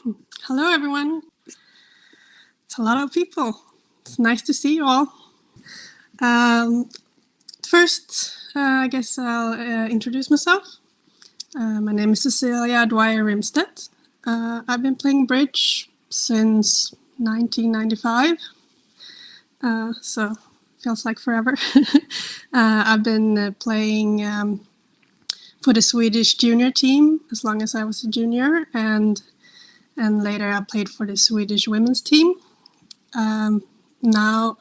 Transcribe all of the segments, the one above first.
Hello, everyone. It's a lot of people. It's nice to see you all. First, I guess I'll introduce myself. My name is Cecilia Dwyer Rimstedt. I've been playing bridge since 1995, so feels like forever. I've been playing for the Swedish junior team as long as I was a junior, and later I played for the Swedish women's team. Now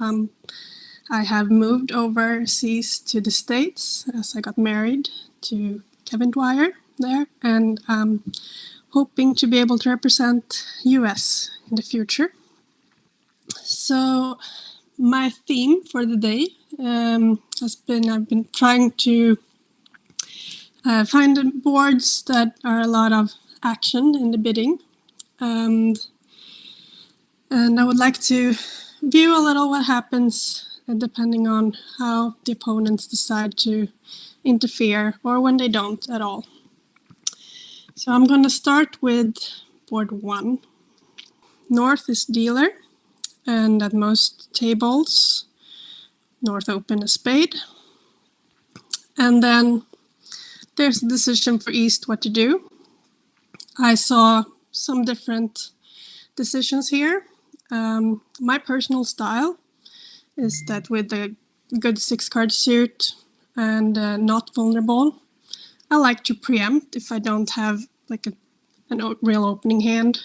I have moved overseas to the States as I got married to Kevin Dwyer there, and I'm hoping to be able to represent US in the future. So my theme for the day has been I've been trying to find boards that are a lot of action in the bidding. And I would like to view a little what happens depending on how the opponents decide to interfere or when they don't at all. So I'm going to start with board 1. North is dealer, and at most tables, North open a spade. And then there's a decision for East what to do. I saw some different decisions here. My personal style is that with a good 6-card suit and not vulnerable, I like to preempt if I don't have like a real opening hand.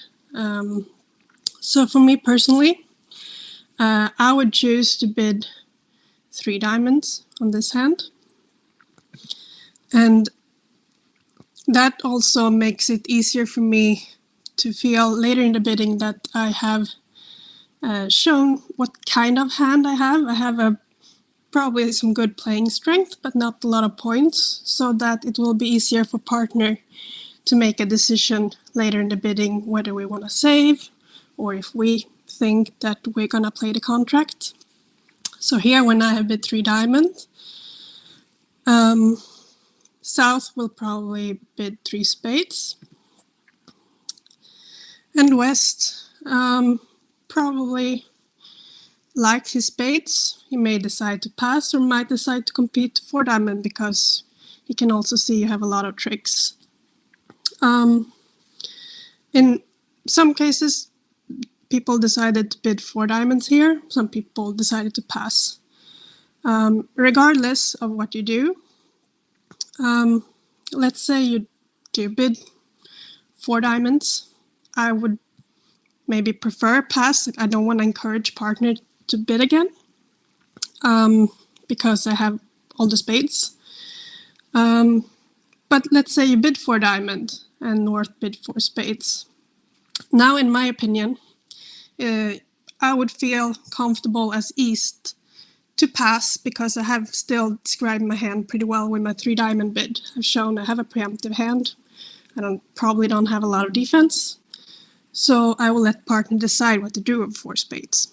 So for me personally, I would choose to bid 3 diamonds on this hand. And that also makes it easier for me to feel later in the bidding that I have shown what kind of hand I have. I have probably some good playing strength, but not a lot of points, so that it will be easier for partner to make a decision later in the bidding whether we want to save or if we think that we're going to play the contract. So here, when I have bid 3 diamonds, South will probably bid 3 spades. And West probably likes his spades. He may decide to pass or might decide to compete 4 diamond because he can also see you have a lot of tricks. In some cases, people decided to bid 4 diamonds here. Some people decided to pass. Regardless of what you do, let's say you do bid 4 diamonds. I would maybe prefer pass. I don't want to encourage partner to bid again because I have all the spades. But let's say you bid 4 diamond and North bid 4 spades. Now, in my opinion, I would feel comfortable as East to pass because I have still described my hand pretty well with my 3 diamond bid. I've shown I have a preemptive hand. I probably don't have a lot of defense. So I will let partner decide what to do with 4 spades.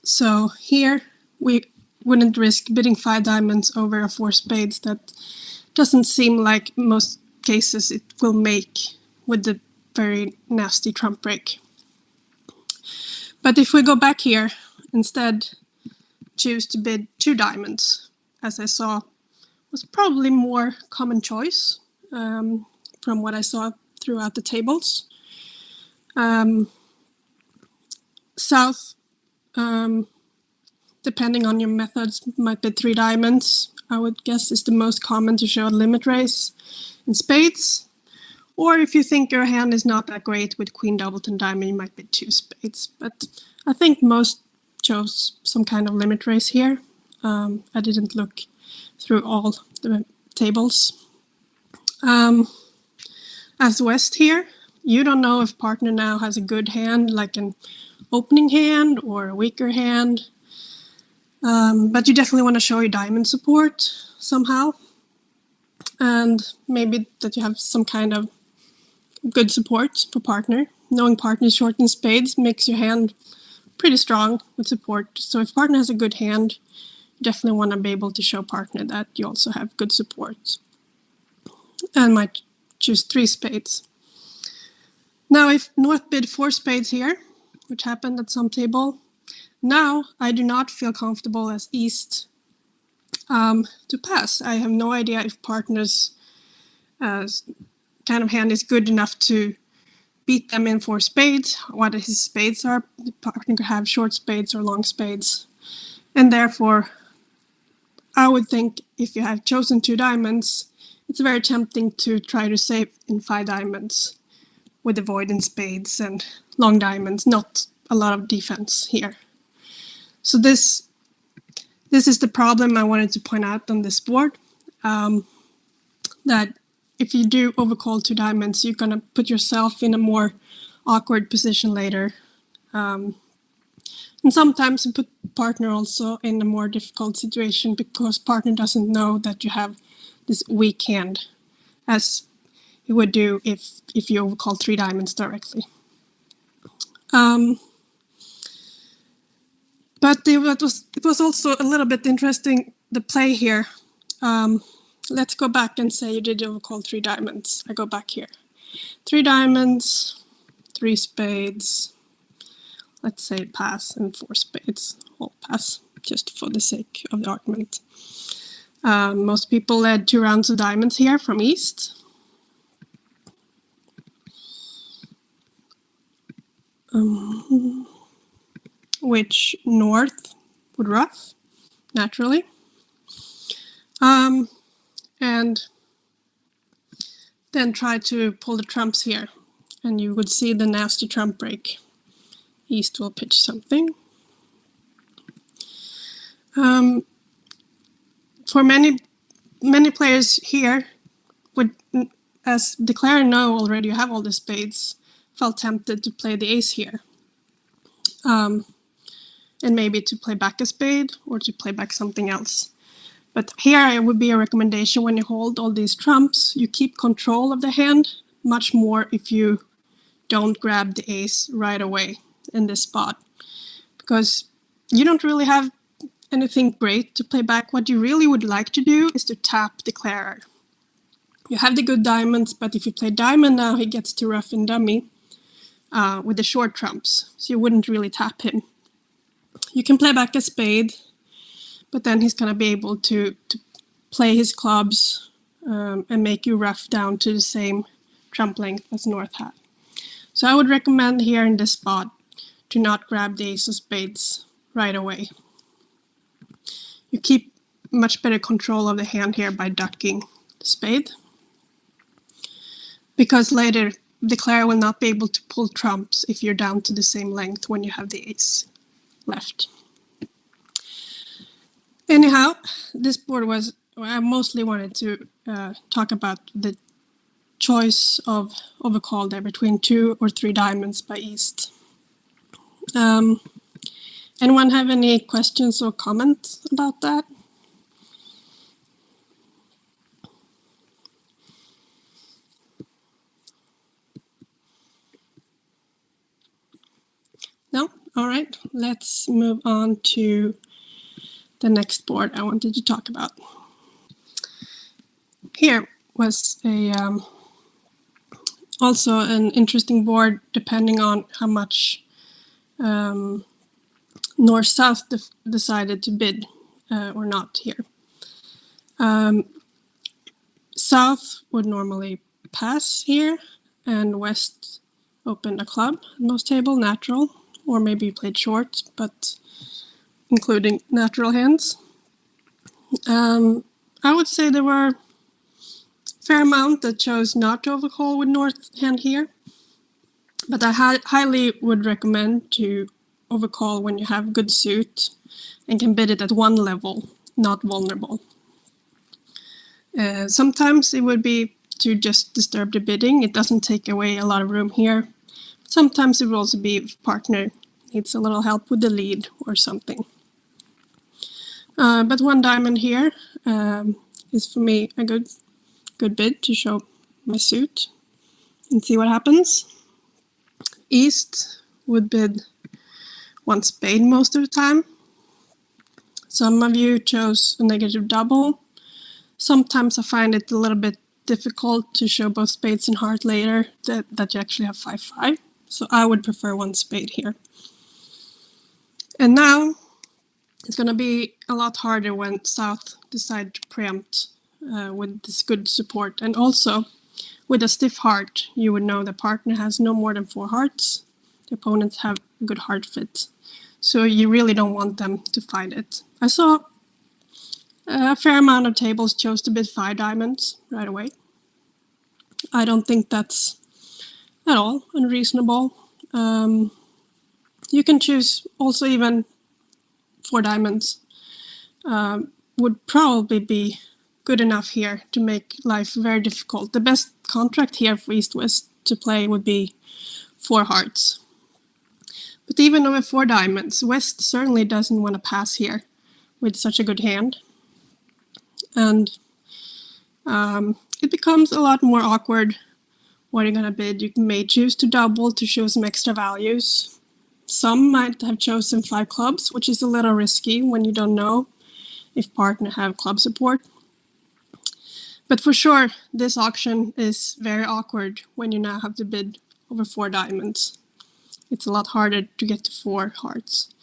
So here we wouldn't risk bidding 5 diamonds over a 4 spades. That doesn't seem like most cases it will make with the very nasty trump break. But if we go back here, instead choose to bid 2 diamonds, as I saw was probably more common choice from what I saw throughout the tables. South, depending on your methods, might bid 3 diamonds. I would guess is the most common to show a limit raise in spades. Or if you think your hand is not that great with Queen Doubleton Diamond, you might bid 2 spades. But I think most chose some kind of limit raise here. I didn't look through all the tables. As West here, you don't know if partner now has a good hand, like an opening hand or a weaker hand. But you definitely want to show your diamond support somehow. And maybe that you have some kind of good support for partner. Knowing partner's short in spades makes your hand pretty strong with support. So if partner has a good hand, you definitely want to be able to show partner that you also have good support. And might choose 3 spades. Now, if North bid 4 spades here, which happened at some table, now I do not feel comfortable as East to pass. I have no idea if partner's kind of hand is good enough to beat them in 4 spades, what his spades are. The partner could have short spades or long spades. And therefore, I would think if you have chosen 2 diamonds, it's very tempting to try to save in 5 diamonds with the void in spades and long diamonds, not a lot of defense here. So this is the problem I wanted to point out on this board, that if you do overcall 2 diamonds, you're going to put yourself in a more awkward position later. And sometimes you put partner also in a more difficult situation because partner doesn't know that you have this weak hand, as he would do if you overcall 3 diamonds directly. But it was also a little bit interesting, the play here. Let's go back and say you did overcall 3 diamonds. I go back here. 3 diamonds, 3 spades. Let's say pass, and 4 spades. All pass, just for the sake of the argument. Most people led 2 rounds of diamonds here from East. Which North would ruff, naturally. And then try to pull the trumps here. And you would see the nasty trump break. East will pitch something. For many players here, would, as declare no already, you have all the spades, felt tempted to play the ace here. And maybe to play back a spade or to play back something else. But here it would be a recommendation when you hold all these trumps, you keep control of the hand much more if you don't grab the ace right away in this spot. Because you don't really have anything great to play back. What you really would like to do is to tap declarer. You have the good diamonds, but if you play diamond now, he gets to ruff and dummy with the short trumps. So you wouldn't really tap him. You can play back a spade, but then he's going to be able to play his clubs and make you ruff down to the same trump length as North had. So I would recommend here in this spot to not grab the ace of spades right away. You keep much better control of the hand here by ducking the spade. Because later, declare will not be able to pull trumps if you're down to the same length when you have the ace left. Anyhow, this board was, I mostly wanted to talk about the choice of overcall there between 2 or 3 diamonds by East. Anyone have any questions or comments about that? No? All right, let's move on to the next board I wanted to talk about. Here was a also an interesting board depending on how much North-South decided to bid or not here. South would normally pass here, and West opened a club at most table, natural, or maybe you played short, but including natural hands. I would say there were a fair amount that chose not to overcall with North hand here, but I highly would recommend to overcall when you have good suit and can bid it at one level, not vulnerable. Sometimes it would be to just disturb the bidding. It doesn't take away a lot of room here. Sometimes it will also be if partner needs a little help with the lead or something. But 1 diamond here is for me a good bid to show my suit and see what happens. East would bid 1 spade most of the time. Some of you chose a negative double. Sometimes I find it a little bit difficult to show both spades and heart later that you actually have 5-5. So I would prefer one spade here. And now it's going to be a lot harder when South decide to preempt with this good support. And also, with a stiff heart, you would know the partner has no more than 4 hearts. The opponents have a good heart fit. So you really don't want them to fight it. I saw a fair amount of tables chose to bid 5 diamonds right away. I don't think that's at all unreasonable. You can choose also even 4 diamonds. Would probably be good enough here to make life very difficult. The best contract here for East-West to play would be 4 hearts. But even over 4 diamonds, West certainly doesn't want to pass here with such a good hand. And it becomes a lot more awkward what you're going to bid. You may choose to double to show some extra values. Some might have chosen 5 clubs, which is a little risky when you don't know if partner have club support. But for sure, this auction is very awkward when you now have to bid over 4 diamonds. It's a lot harder to get to 4 hearts.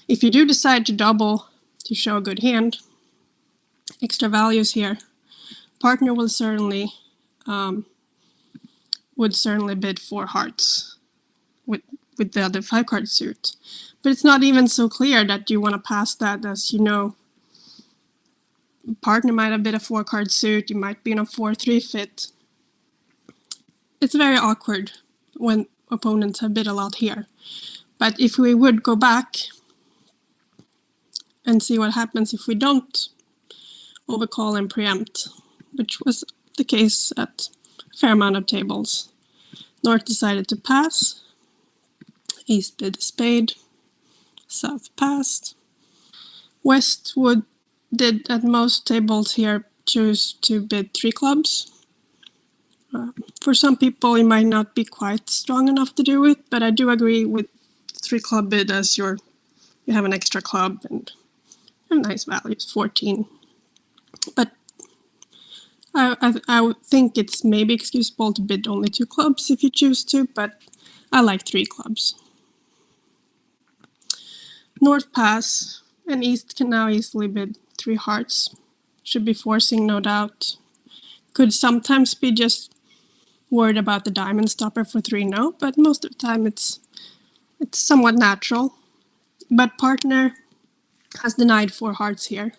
If you do decide to double to show a good hand, extra values here, partner will certainly bid 4 hearts with the other 5 card suit. But it's not even so clear that you want to pass that, as you know. Partner might have bid a 4 card suit, you might be in a 4-3 fit. It's very awkward when opponents have bid a lot here. But if we would go back and see what happens if we don't overcall and preempt, which was the case at a fair amount of tables. North decided to pass, East bid a spade, South passed. West did at most tables here choose to bid 3 clubs. For some people, you might not be quite strong enough to do it, but I do agree with 3 club bid as you have an extra club and nice values, 14. But I would think it's maybe excusable to bid only 2 clubs if you choose to, but I like 3 clubs. North pass, and East can now easily bid 3 hearts. Should be forcing, no doubt. Could sometimes be just worried about the diamond stopper for 3 no, but most of the time it's somewhat natural. But partner has denied 4 hearts here.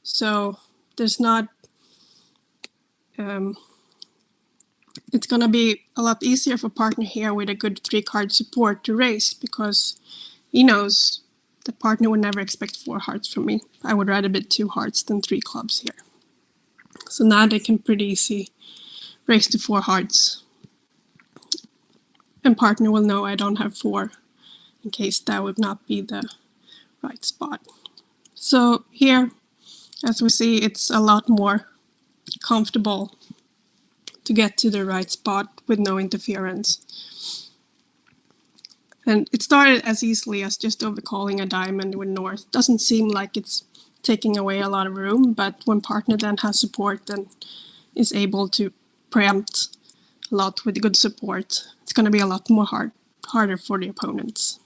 So there's not it's gonna be a lot easier for partner here with a good 3 card support to raise, because he knows the partner would never expect 4 hearts from me. I would rather bid 2 hearts than 3 clubs here. So now they can pretty easy raise to 4 hearts. And partner will know I don't have 4 in case that would not be the right spot. So here, as we see, it's a lot more comfortable to get to the right spot with no interference. And it started as easily as just overcalling a diamond with North. Doesn't seem like it's taking away a lot of room, but when partner then has support and is able to preempt a lot with good support, it's going to be a lot more harder for the opponents.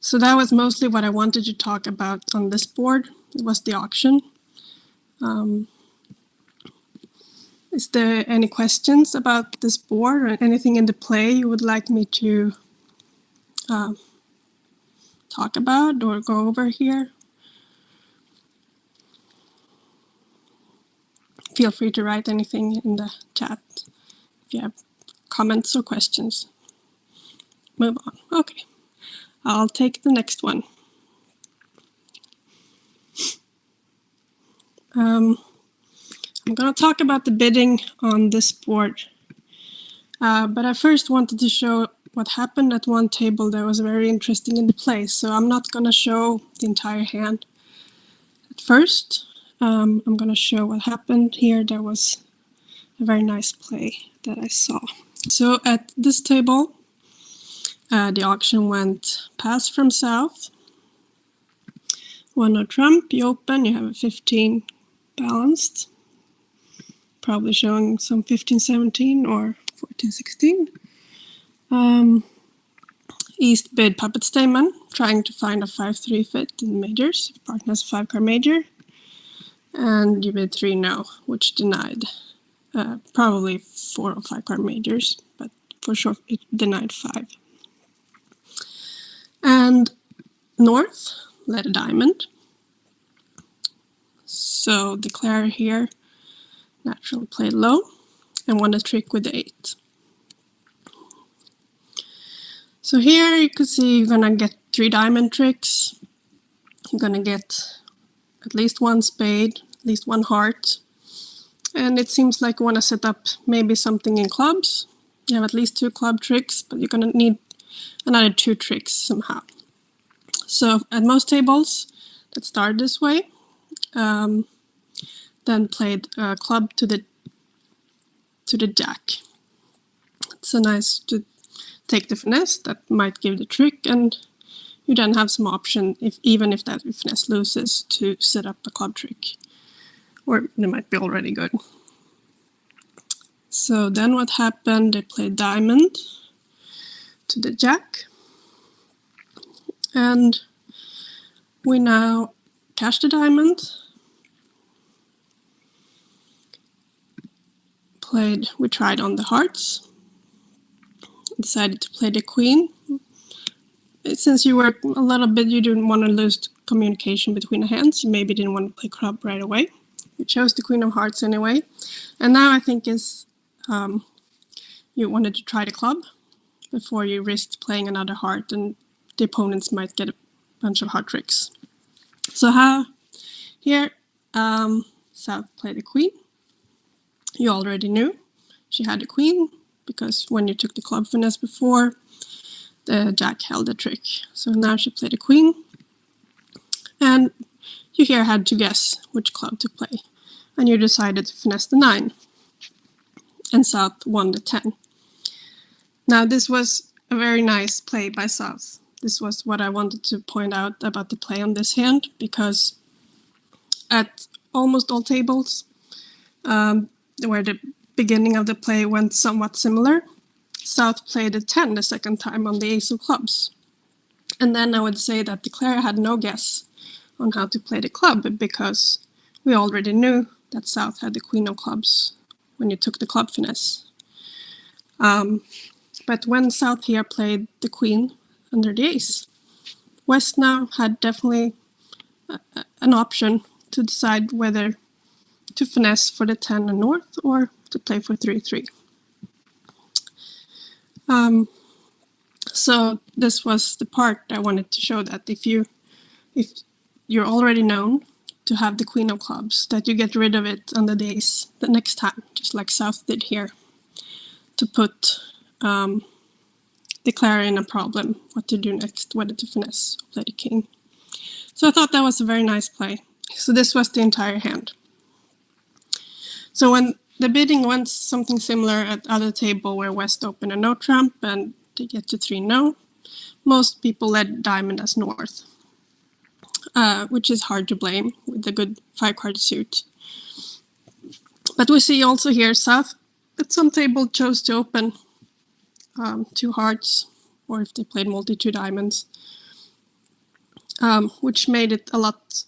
So that was mostly what I wanted to talk about on this board. It was the auction. Is there any questions about this board or anything in the play you would like me to talk about or go over here? Feel free to write anything in the chat if you have comments or questions. Move on. Okay, I'll take the next one. I'm going to talk about the bidding on this board, but I first wanted to show what happened at one table that was very interesting in the play. So I'm not going to show the entire hand at first. I'm going to show what happened here. There was a very nice play that I saw. So at this table, the auction went pass from South, 1 no trump, you open, you have a 15 balanced, probably showing some 15-17 or 14-16. East bid puppet Stayman, trying to find a 5-3 fit in majors. Partner has a 5-card major. And you bid 3 no, which denied. Probably 4 or 5-card majors, but for sure it denied 5. And North led a diamond. So Declare here naturally played low and won a trick with the 8. So here you can see you're gonna get 3 diamond tricks. You're gonna get at least 1 spade, at least 1 heart. And it seems like you wanna set up maybe something in clubs. You have at least 2 club tricks, but you're gonna need another 2 tricks somehow. So at most tables that start this way, then played a club to the jack. It's a nice to take the finesse that might give the trick, and you then have some option even if that finesse loses to set up a club trick, or they might be already good. So then what happened? They played diamond to the jack, and we now cash the diamond. We tried on the hearts. Decided to play the queen. Since you were a little bit, you didn't want to lose communication between the hands. You maybe didn't want to play club right away. You chose the queen of hearts anyway. And now I think you wanted to try the club before you risked playing another heart, and the opponents might get a bunch of heart tricks. So here, South played the queen. You already knew she had a queen, because when you took the club finesse before, the jack held the trick. So now she played a queen. And you here had to guess which club to play. And you decided to finesse the 9. And South won the 10. Now this was a very nice play by South. This was what I wanted to point out about the play on this hand, because at almost all tables, where the beginning of the play went somewhat similar, South played a 10 the second time on the ace of clubs. And then I would say that Declare had no guess on how to play the club, because we already knew that South had the queen of clubs when you took the club finesse. But when South here played the queen under the ace, West now had definitely an option to decide whether to finesse for the 10 and North or to play for 3-3. So this was the part I wanted to show, that if you're already known to have the queen of clubs, that you get rid of it under the ace the next time, just like South did here, to put Declare in a problem, what to do next, whether to finesse or play the king. So I thought that was a very nice play. So this was the entire hand. So when the bidding went something similar at other table where West opened a no trump and they get to 3 no, most people led diamond as North, which is hard to blame with a good 5-card suit. But we see also here South at some table chose to open 2 hearts, or if they played multi 2 diamonds, which made it a lot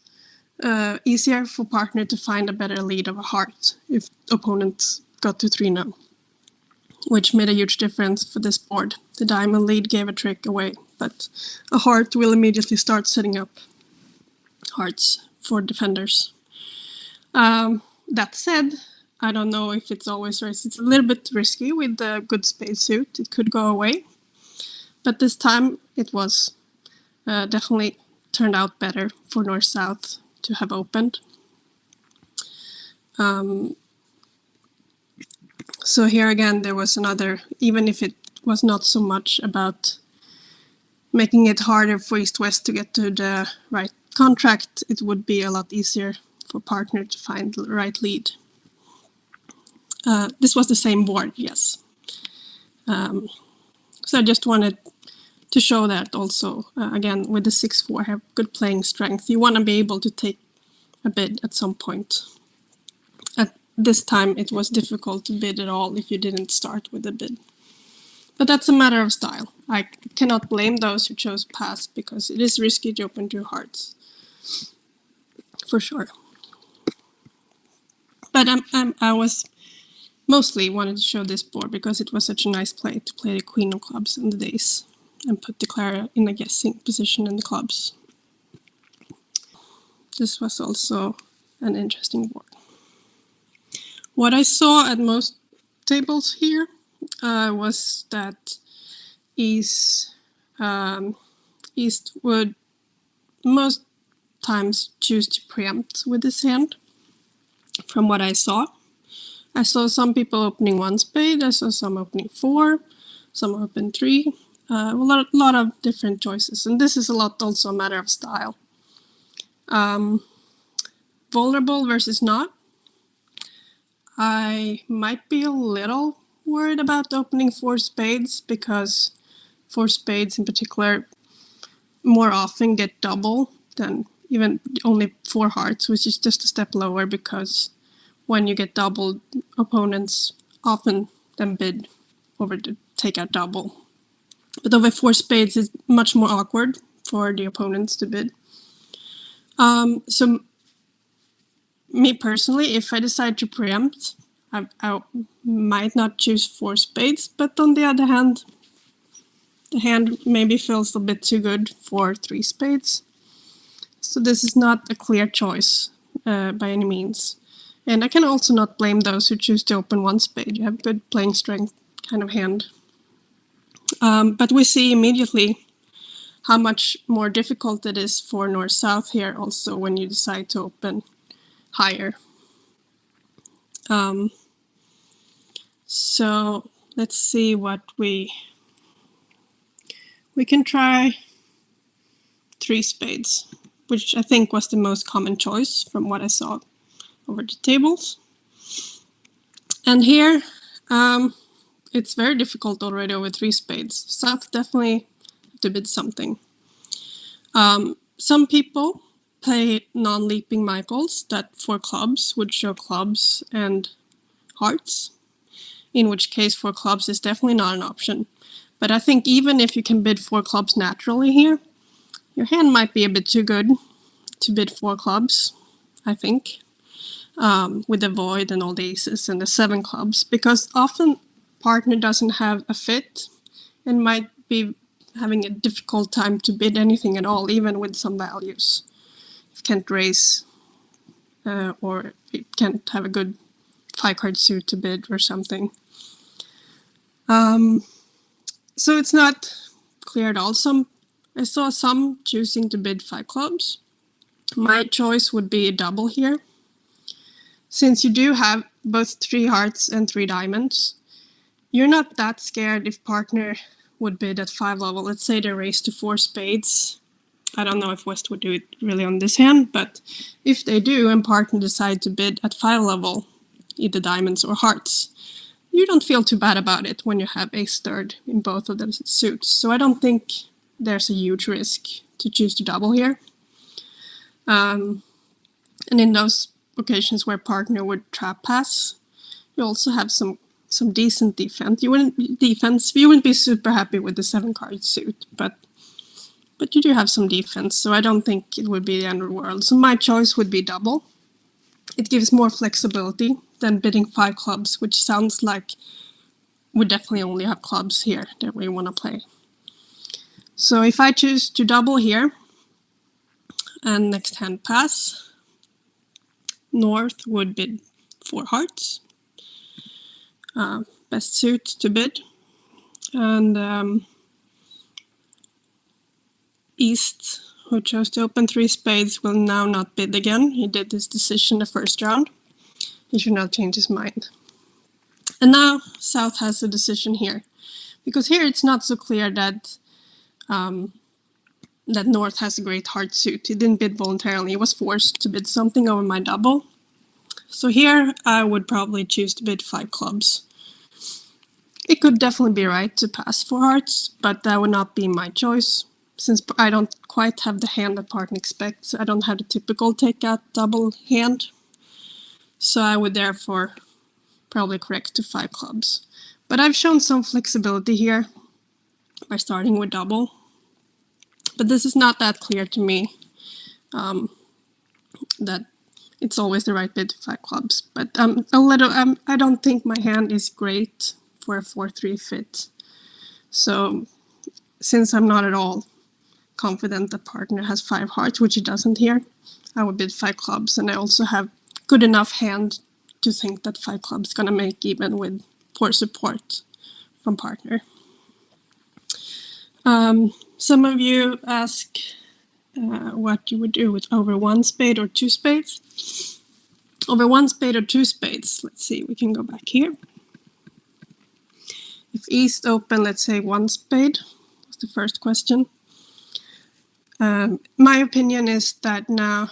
easier for partner to find a better lead of a heart if opponents got to 3 no, which made a huge difference for this board. The diamond lead gave a trick away, but a heart will immediately start setting up hearts for defenders. That said, I don't know if it's always right. It's a little bit risky with the good spade suit. It could go away. But this time it was definitely turned out better for North-South to have opened. So here again, there was another, even if it was not so much about making it harder for East-West to get to the right contract, it would be a lot easier for partner to find the right lead. This was the same board, yes. So I just wanted to show that also, again, with the 6-4, have good playing strength. You want to be able to take a bid at some point. At this time, it was difficult to bid at all if you didn't start with a bid. But that's a matter of style. I cannot blame those who chose pass because it is risky to open 2 hearts, for sure. But I was mostly wanted to show this board because it was such a nice play to play the queen of clubs and the ace and put the Clara in a guessing position in the clubs. This was also an interesting board. What I saw at most tables here was that East would most times choose to preempt with this hand. From what I saw some people opening 1 spade. I saw some opening 4, some open 3. A lot of different choices, and this is a lot also a matter of style. Vulnerable versus not. I might be a little worried about opening 4 spades because 4 spades in particular more often get double than even only 4 hearts, which is just a step lower because when you get doubled, opponents often then bid over to take out double. But over 4 spades is much more awkward for the opponents to bid. So me personally, if I decide to preempt, I might not choose 4 spades, but on the other hand, the hand maybe feels a bit too good for 3 spades. So this is not a clear choice by any means. And I can also not blame those who choose to open 1 spade. You have good playing strength kind of hand. But we see immediately how much more difficult it is for North-South here also when you decide to open higher. So let's see what we can try 3 spades, which I think was the most common choice from what I saw over the tables. And here it's very difficult already over 3 spades. South definitely have to bid something. Some people play non-leaping Michaels that 4 clubs would show clubs and hearts, in which case 4 clubs is definitely not an option. But I think even if you can bid 4 clubs naturally here, your hand might be a bit too good to bid 4 clubs, I think, with the void and all the aces and the 7 clubs, because often partner doesn't have a fit and might be having a difficult time to bid anything at all, even with some values. It can't raise or it can't have a good 5-card suit to bid or something. So it's not clear at all. I saw some choosing to bid 5 clubs. My choice would be a double here. Since you do have both 3 hearts and 3 diamonds, you're not that scared if partner would bid at 5 level. Let's say they raise to 4 spades. I don't know if West would do it really on this hand, but if they do and partner decide to bid at 5 level, either diamonds or hearts, you don't feel too bad about it when you have ace third in both of the suits. So I don't think there's a huge risk to choose to double here. And in those occasions where partner would trap pass, you also have some decent defense. You wouldn't be super happy with the 7-card suit, but you do have some defense, so I don't think it would be the end of the world. So my choice would be double. It gives more flexibility than bidding 5 clubs, which sounds like we definitely only have clubs here that we want to play. So if I choose to double here, and next hand pass, North would bid 4 hearts. Best suit to bid. And East, who chose to open 3 spades, will now not bid again. He did his decision the first round. He should not change his mind. And now South has a decision here. Because here it's not so clear that that North has a great heart suit. He didn't bid voluntarily. He was forced to bid something over my double. So here I would probably choose to bid 5 clubs. It could definitely be right to pass 4 hearts, but that would not be my choice. Since I don't quite have the hand that partner expects, I don't have the typical take-out double hand. So I would therefore probably correct to 5 clubs. But I've shown some flexibility here by starting with double. But this is not that clear to me that it's always the right bid to 5 clubs. But I don't think my hand is great for a 4-3 fit. So since I'm not at all confident the partner has 5 hearts, which he doesn't here, I would bid 5 clubs. And I also have good enough hand to think that 5 clubs is going to make even with poor support from partner. Some of you ask what you would do with over 1 spade or 2 spades. Over 1 spade or 2 spades, let's see, we can go back here. If East open, let's say 1 spade, was the first question. My opinion is that now,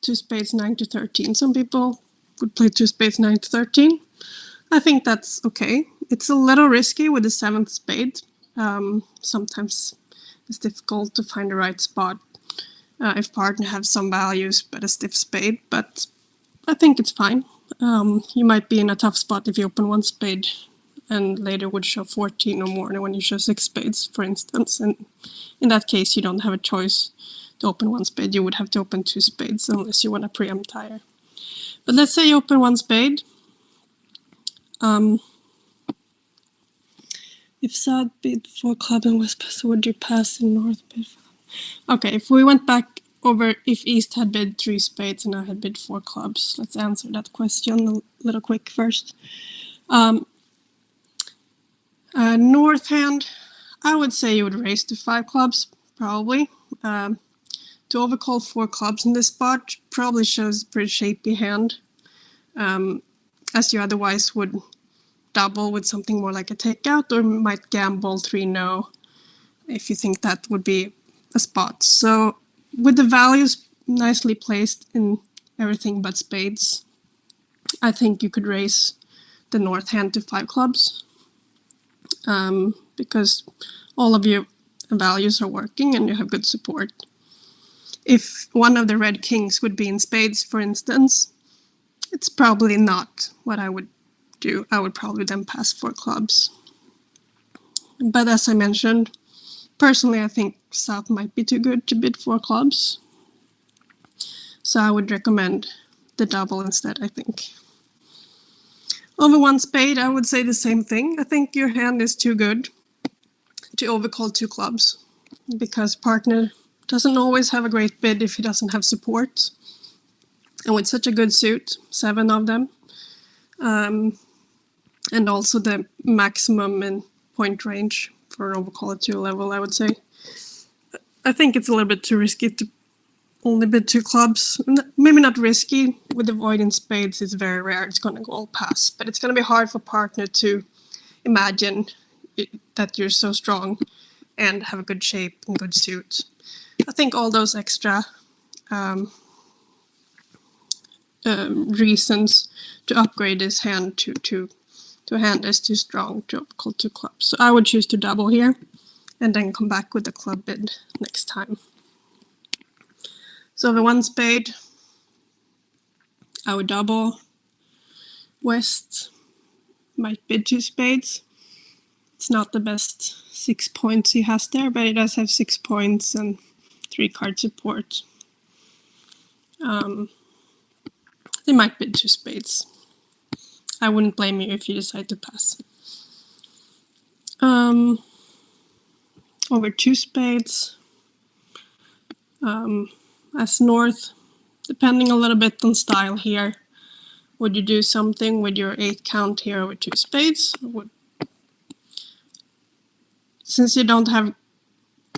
2 spades 9 to 13. Some people would play 2 spades 9 to 13. I think that's okay. It's a little risky with the 7th spade. Sometimes it's difficult to find the right spot if partner have some values but a stiff spade, but I think it's fine. You might be in a tough spot if you open 1 spade and later would show 14 or more than when you show 6 spades, for instance. And in that case, you don't have a choice to open 1 spade. You would have to open 2 spades unless you want to preempt higher. But let's say you open 1 spade. If South bid 4 club and West pass, would you pass in North bid 5? Okay, if we went back over if East had bid 3 spades and I had bid 4 clubs, let's answer that question a little quick first. North hand, I would say you would raise to 5 clubs, probably. To overcall 4 clubs in this spot probably shows a pretty shapy hand, as you otherwise would double with something more like a takeout, or might gamble 3-no if you think that would be a spot. So with the values nicely placed in everything but spades, I think you could raise the North hand to 5 clubs, because all of your values are working and you have good support. If one of the red kings would be in spades, for instance, it's probably not what I would do. I would probably then pass 4 clubs. But as I mentioned, personally I think South might be too good to bid 4 clubs. So I would recommend the double instead, I think. Over 1 spade, I would say the same thing. I think your hand is too good to overcall 2 clubs, because partner doesn't always have a great bid if he doesn't have support. And with such a good suit, 7 of them, and also the maximum in point range for an overcall at 2 level, I would say, I think it's a little bit too risky to only bid 2 clubs. Maybe not risky, with the void in spades it's very rare it's going to go all pass, but it's going to be hard for partner to imagine that you're so strong and have a good shape and good suit. I think all those extra reasons to upgrade his hand to a hand that's too strong to overcall 2 clubs. So I would choose to double here and then come back with the club bid next time. So over 1 spade, I would double. West might bid 2 spades. It's not the best 6 points he has there, but he does have 6 points and 3 card support. They might bid 2 spades. I wouldn't blame you if you decide to pass. Over 2 spades, as North, depending a little bit on style here, would you do something with your 8 count here over 2 spades? Since you don't have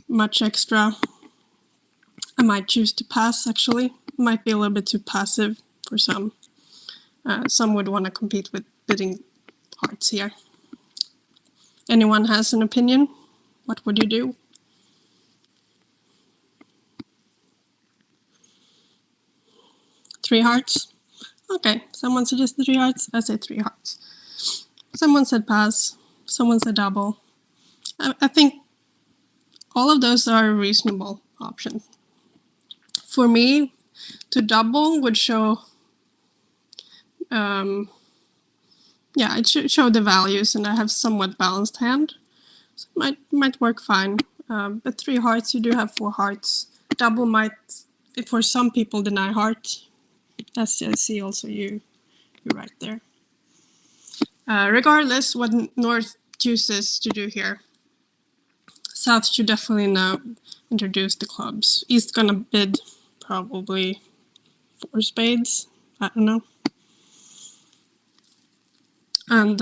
much extra, I might choose to pass, actually. It might be a little bit too passive for some. Some would want to compete with bidding hearts here. Anyone has an opinion? What would you do? Three hearts? Okay, someone suggested 3 hearts. I say 3 hearts. Someone said pass. Someone said double. I think all of those are reasonable options. For me, to double would show, it should show the values, and I have somewhat balanced hand, so it might work fine. But 3 hearts, you do have 4 hearts. Double might, for some people, deny heart. As I see, also you're right there. Regardless what North chooses to do here, South should definitely now introduce the clubs. East gonna bid probably 4 spades. I don't know. And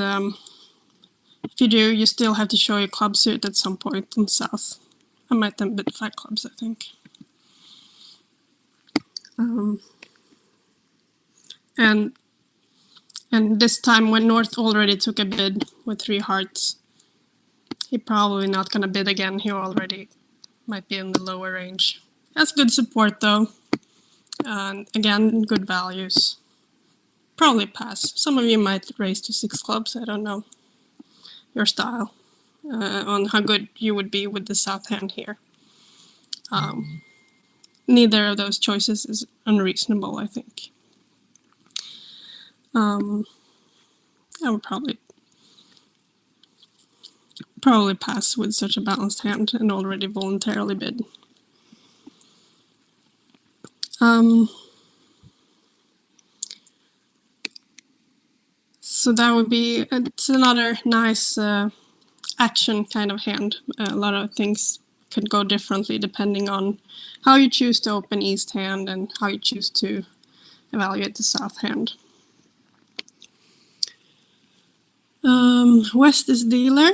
if you do, you still have to show your club suit at some point on South. I might then bid 5 clubs, I think. And this time when North already took a bid with 3 hearts, he probably not gonna bid again. He already might be in the lower range. That's good support though. And again, good values. Probably pass. Some of you might raise to 6 clubs, I don't know. Your style. On how good you would be with the South hand here. Neither of those choices is unreasonable, I think. I would probably pass with such a balanced hand and already voluntarily bid. So that would be, it's another nice action kind of hand. A lot of things could go differently depending on how you choose to open East hand and how you choose to evaluate the South hand. West is dealer.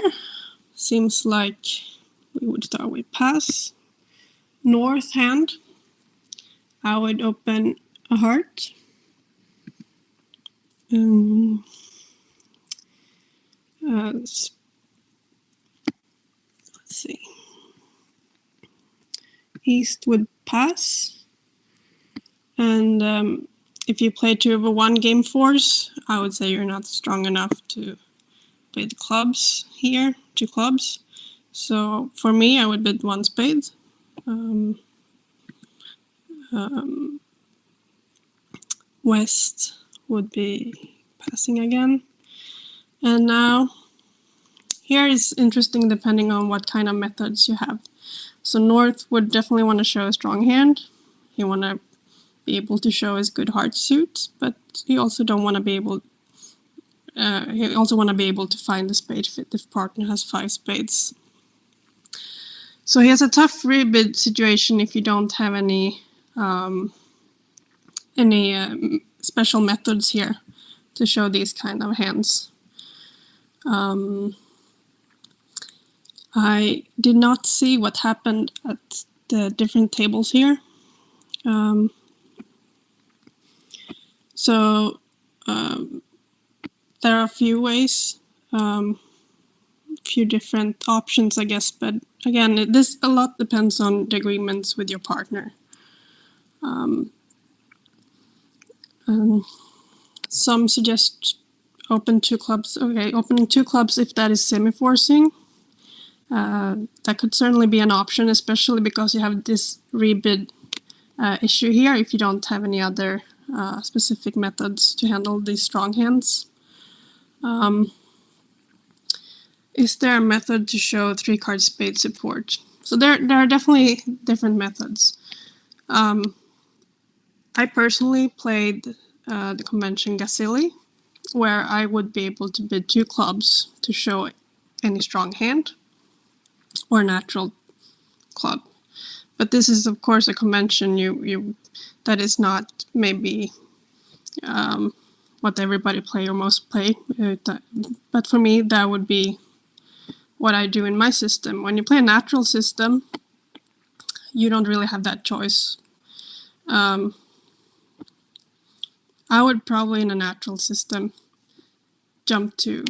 Seems like we would start with pass. North hand, I would open a heart. Let's see. East would pass. And if you play 2/1 game force, I would say you're not strong enough to bid clubs here, 2 clubs. So for me, I would bid 1 spade. West would be passing again. And now, here is interesting depending on what kind of methods you have. So North would definitely want to show a strong hand. He want to be able to show his good heart suits, but he also don't want to be able. He also want to be able to find the spade fit if partner has 5 spades. So he has a tough rebid situation if you don't have any special methods here to show these kind of hands. I did not see what happened at the different tables here. So there are a few ways, few different options, I guess. But again, this a lot depends on the agreements with your partner. Some suggest open 2 clubs. Okay, opening 2 clubs if that is semi-forcing. That could certainly be an option, especially because you have this rebid issue here if you don't have any other specific methods to handle these strong hands. Is there a method to show 3-card spade support? So there are definitely different methods. I personally played the convention Gazilli, where I would be able to bid 2 clubs to show any strong hand or natural club. But this is of course a convention that is not maybe what everybody play or most play. But for me, that would be what I do in my system. When you play a natural system, you don't really have that choice. I would probably in a natural system jump to,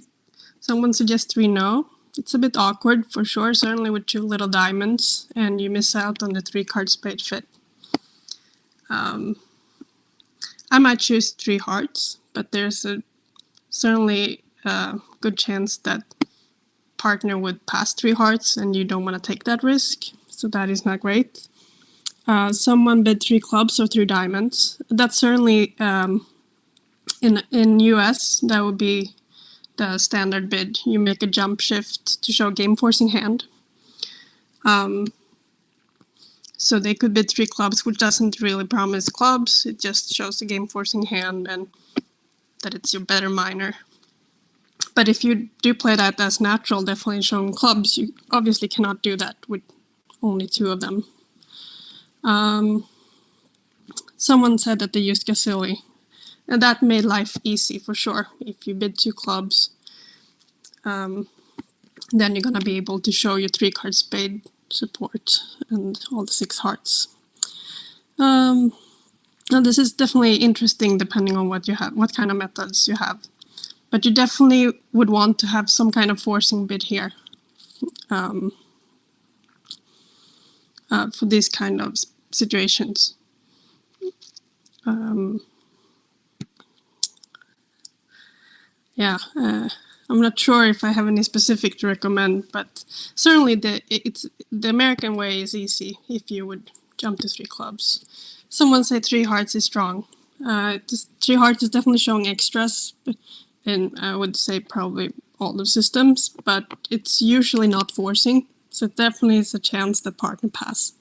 someone suggests 3 no. It's a bit awkward for sure, certainly with 2 little diamonds, and you miss out on the 3-card spade fit. I might choose 3 hearts, but there's a certainly good chance that partner would pass 3 hearts and you don't want to take that risk. So that is not great. Someone bid 3 clubs or 3 diamonds. That's certainly in US, that would be the standard bid. You make a jump shift to show game forcing hand. So they could bid 3 clubs, which doesn't really promise clubs. It just shows the game forcing hand and that it's your better minor. But if you do play that as natural, definitely showing clubs, you obviously cannot do that with only 2 of them. Someone said that they used Cecilia, and that made life easy for sure. If you bid 2 clubs, then you're gonna be able to show your 3 card spade support and all the 6 hearts. Now this is definitely interesting depending on what you have, what kind of methods you have. But you definitely would want to have some kind of forcing bid here for these kind of situations. I'm not sure if I have any specific to recommend, but certainly the American way is easy if you would jump to 3 clubs. Someone say 3 hearts is strong. 3 hearts is definitely showing extras, and I would say probably all the systems, but it's usually not forcing, so it definitely is a chance that partner pass.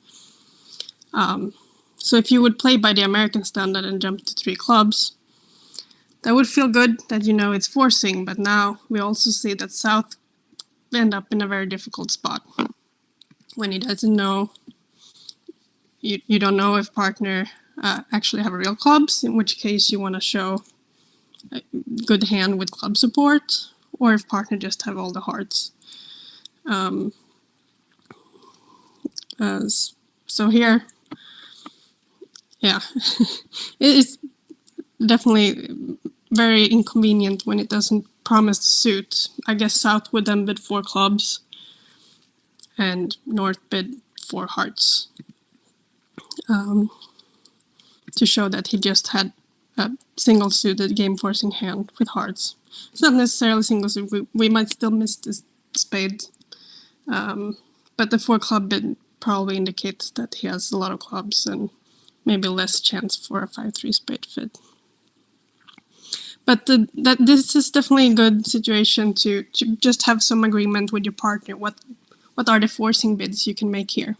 So if you would play by the American standard and jump to 3 clubs, that would feel good that you know it's forcing, but now we also see that South end up in a very difficult spot when he doesn't know. You don't know if partner actually have real clubs, in which case you want to show a good hand with club support, or if partner just have all the hearts. So here, it's definitely very inconvenient when it doesn't promise to suit. I guess South would then bid 4 clubs and North bid 4 hearts to show that he just had a single suited game forcing hand with hearts. It's not necessarily single suited. We might still miss this spade, but the 4 club bid probably indicates that he has a lot of clubs and maybe less chance for a 5-3 spade fit. But this is definitely a good situation to just have some agreement with your partner. What are the forcing bids you can make here?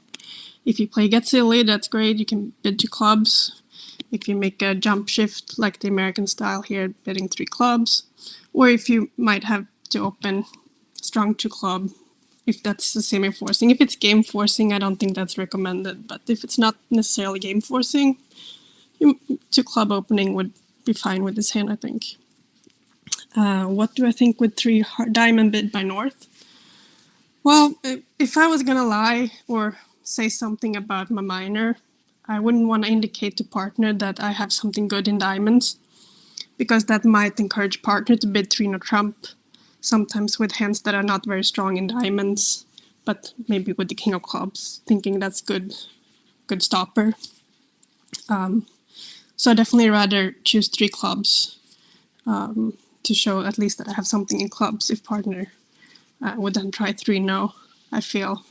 If you play Get Silly, that's great. You can bid 2 clubs. If you make a jump shift like the American style here, bidding 3 clubs. Or if you might have to open strong 2 club, if that's the semi-forcing. If it's game forcing, I don't think that's recommended. But if it's not necessarily game forcing, 2 club opening would be fine with this hand, I think. What do I think with 3 diamond bid by North? Well, if I was gonna lie or say something about my minor, I wouldn't want to indicate to partner that I have something good in diamonds, because that might encourage partner to bid 3 no trump, sometimes with hands that are not very strong in diamonds, but maybe with the king of clubs, thinking that's good stopper. So I definitely rather choose 3 clubs to show at least that I have something in clubs. If partner would then try 3 no, I feel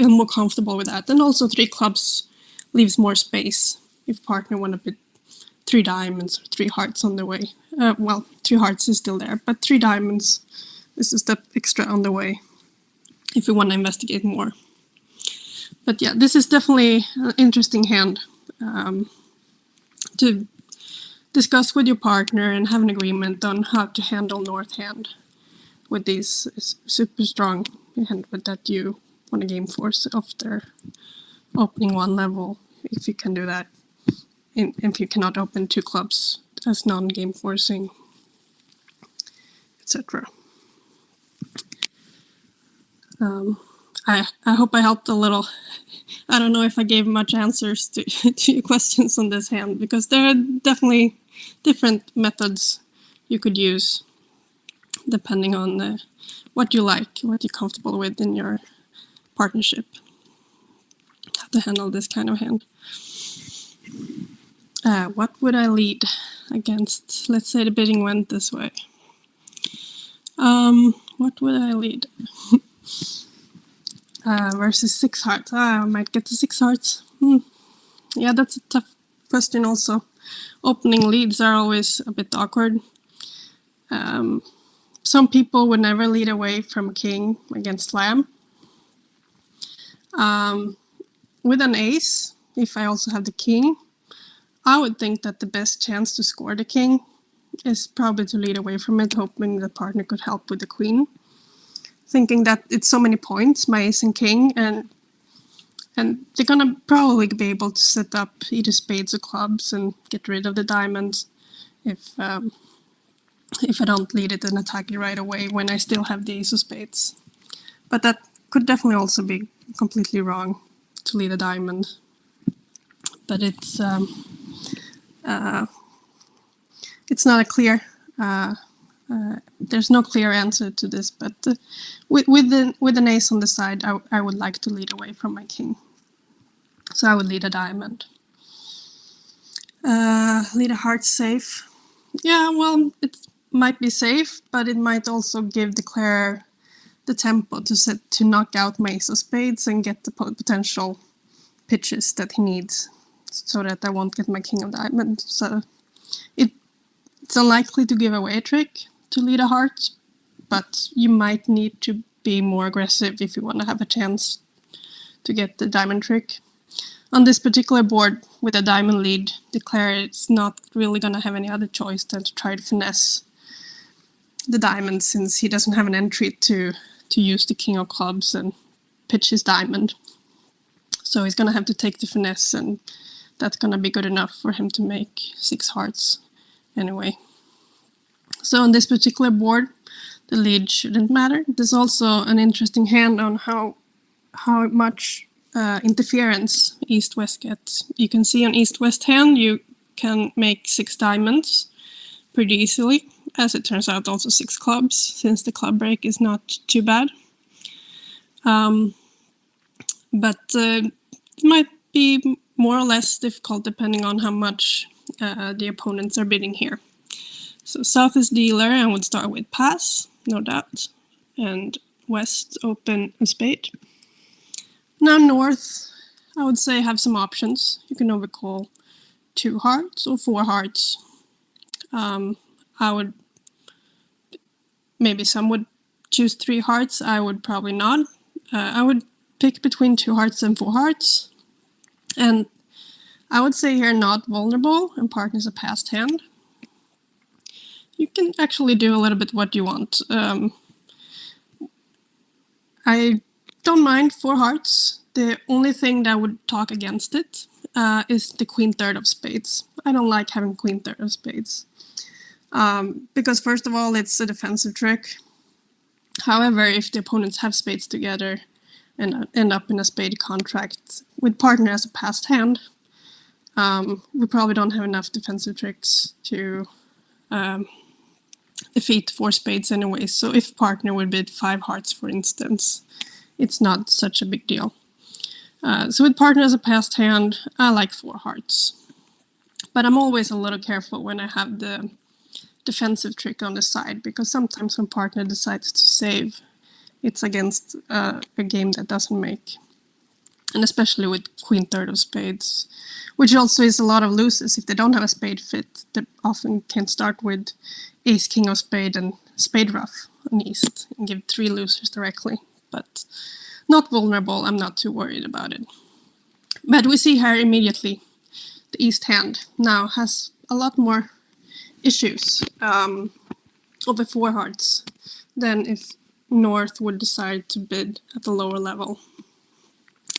more comfortable with that. And also 3 clubs leaves more space if partner want to bid 3 diamonds or 3 hearts on the way. 3 hearts is still there, but 3 diamonds is a step extra on the way if you want to investigate more. But yeah, this is definitely an interesting hand to discuss with your partner and have an agreement on how to handle North hand with these super strong hand that you want to game force after opening 1 level, if you can do that. If you cannot open 2 clubs as non-game forcing, etc. I hope I helped a little. I don't know if I gave much answers to your questions on this hand, because there are definitely different methods you could use depending on what you like, what you're comfortable with in your partnership, how to handle this kind of hand. What would I lead against? Let's say the bidding went this way. What would I lead? Versus 6 hearts. I might get to 6 hearts. Yeah, that's a tough question also. Opening leads are always a bit awkward. Some people would never lead away from king against lamb. With an ace, if I also have the king, I would think that the best chance to score the king is probably to lead away from it, hoping the partner could help with the queen. Thinking that it's so many points, my ace and king, and they're gonna probably be able to set up either spades or clubs and get rid of the diamonds if I don't lead it and attack it right away when I still have the ace of spades. But that could definitely also be completely wrong to lead a diamond. But it's not a clear. There's no clear answer to this. But with an ace on the side, I would like to lead away from my king. So I would lead a diamond. Lead a heart safe. Yeah, well, it might be safe, but it might also give the declare the tempo to knock out my ace of spades and get the potential pitches that he needs, so that I won't get my king of diamonds. So it's unlikely to give away a trick to lead a heart, but you might need to be more aggressive if you want to have a chance to get the diamond trick. On this particular board with a diamond lead, declare it's not really going to have any other choice than to try to finesse the diamond, since he doesn't have an entry to use the king of clubs and pitch his diamond. So he's going to have to take the finesse, and that's going to be good enough for him to make 6 hearts anyway. So on this particular board, the lead shouldn't matter. There's also an interesting hand on how much interference East-West gets. You can see on East-West hand, you can make 6 diamonds pretty easily. As it turns out, also 6 clubs, since the club break is not too bad. But it might be more or less difficult depending on how much the opponents are bidding here. So South is dealer and would start with pass, no doubt, and West open a spade. Now North, I would say, have some options. You can overcall 2 hearts or 4 hearts. Maybe some would choose 3 hearts. I would probably not. I would pick between 2 hearts and 4 hearts. And I would say here not vulnerable, and partner's a passed hand. You can actually do a little bit what you want. I don't mind 4 hearts. The only thing that would talk against it is the queen third of spades. I don't like having queen third of spades. Because first of all, it's a defensive trick. However, if the opponents have spades together and end up in a spade contract with partner as a passed hand, we probably don't have enough defensive tricks to defeat 4 spades anyway. So if partner would bid 5 hearts, for instance, it's not such a big deal. So with partner as a passed hand, I like 4 hearts. But I'm always a little careful when I have the defensive trick on the side, because sometimes when partner decides to save, it's against a game that doesn't make. And especially with queen third of spades, which also is a lot of losers. If they don't have a spade fit, they often can start with ace king of spade and spade ruff on East and give 3 losers directly. But not vulnerable, I'm not too worried about it. But we see here immediately the East hand now has a lot more issues over 4 hearts than if North would decide to bid at the lower level.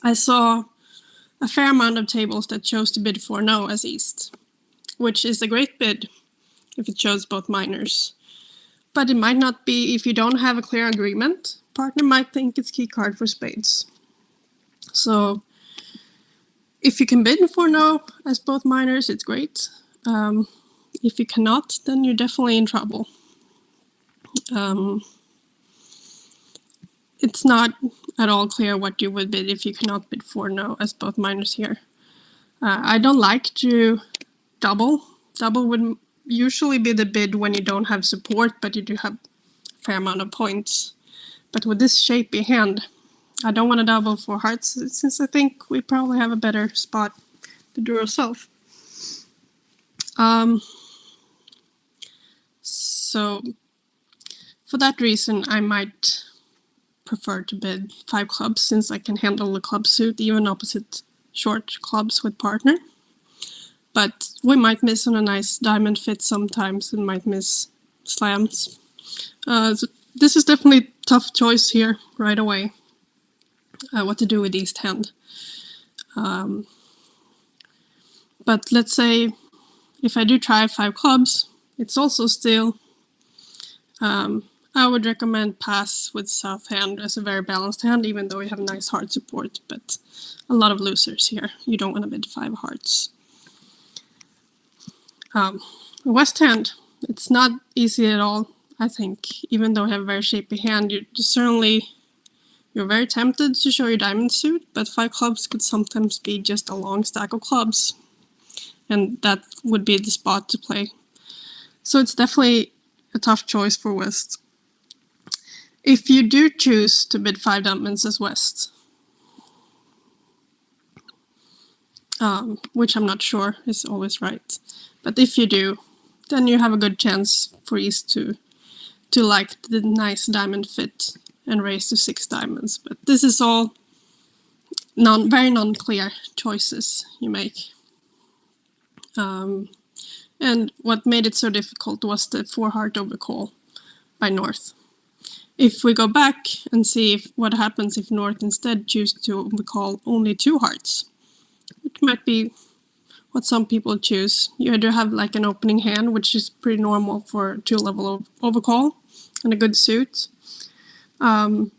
I saw a fair amount of tables that chose to bid 4-0 as East, which is a great bid if it shows both minors. But it might not be if you don't have a clear agreement. Partner might think it's key card for spades. So if you can bid 4-0 as both minors, it's great. If you cannot, then you're definitely in trouble. It's not at all clear what you would bid if you cannot bid 4-0 as both minors here. I don't like to double. Double would usually be the bid when you don't have support, but you do have fair amount of points. But with this shapy hand, I don't want to double 4 hearts, since I think we probably have a better spot to draw ourselves. So for that reason, I might prefer to bid 5 clubs, since I can handle the club suit even opposite short clubs with partner. But we might miss on a nice diamond fit sometimes and might miss slams. So this is definitely a tough choice here right away. What to do with East hand. But let's say if I do try 5 clubs, it's also still, I would recommend pass with South hand as a very balanced hand, even though we have nice heart support, but a lot of losers here. You don't want to bid 5 hearts. West hand, it's not easy at all, I think. Even though we have a very shapy hand, you're very tempted to show your diamond suit, but 5 clubs could sometimes be just a long stack of clubs, and that would be the spot to play. So it's definitely a tough choice for West. If you do choose to bid 5 diamonds as West, which I'm not sure is always right, but if you do, then you have a good chance for East to like the nice diamond fit and raise to 6 diamonds. But this is all very non-clear choices you make. And what made it so difficult was the 4 heart overcall by North. If we go back and see what happens if North instead choose to overcall only 2 hearts, it might be what some people choose. You either have like an opening hand, which is pretty normal for 2 level of overcall, and a good suit. Then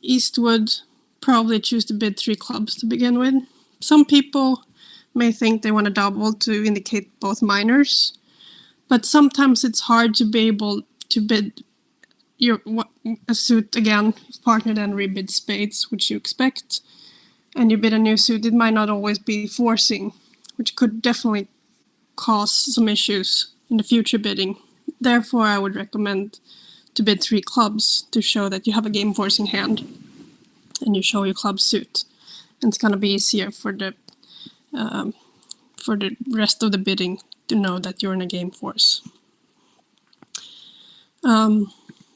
East would probably choose to bid 3 clubs to begin with. Some people may think they want to double to indicate both minors, but sometimes it's hard to be able to bid a suit again if partner then rebid spades, which you expect, and you bid a new suit. It might not always be forcing, which could definitely cause some issues in the future bidding. Therefore, I would recommend to bid 3 clubs to show that you have a game forcing hand and you show your club suit. And it's going to be easier for the rest of the bidding to know that you're in a game force.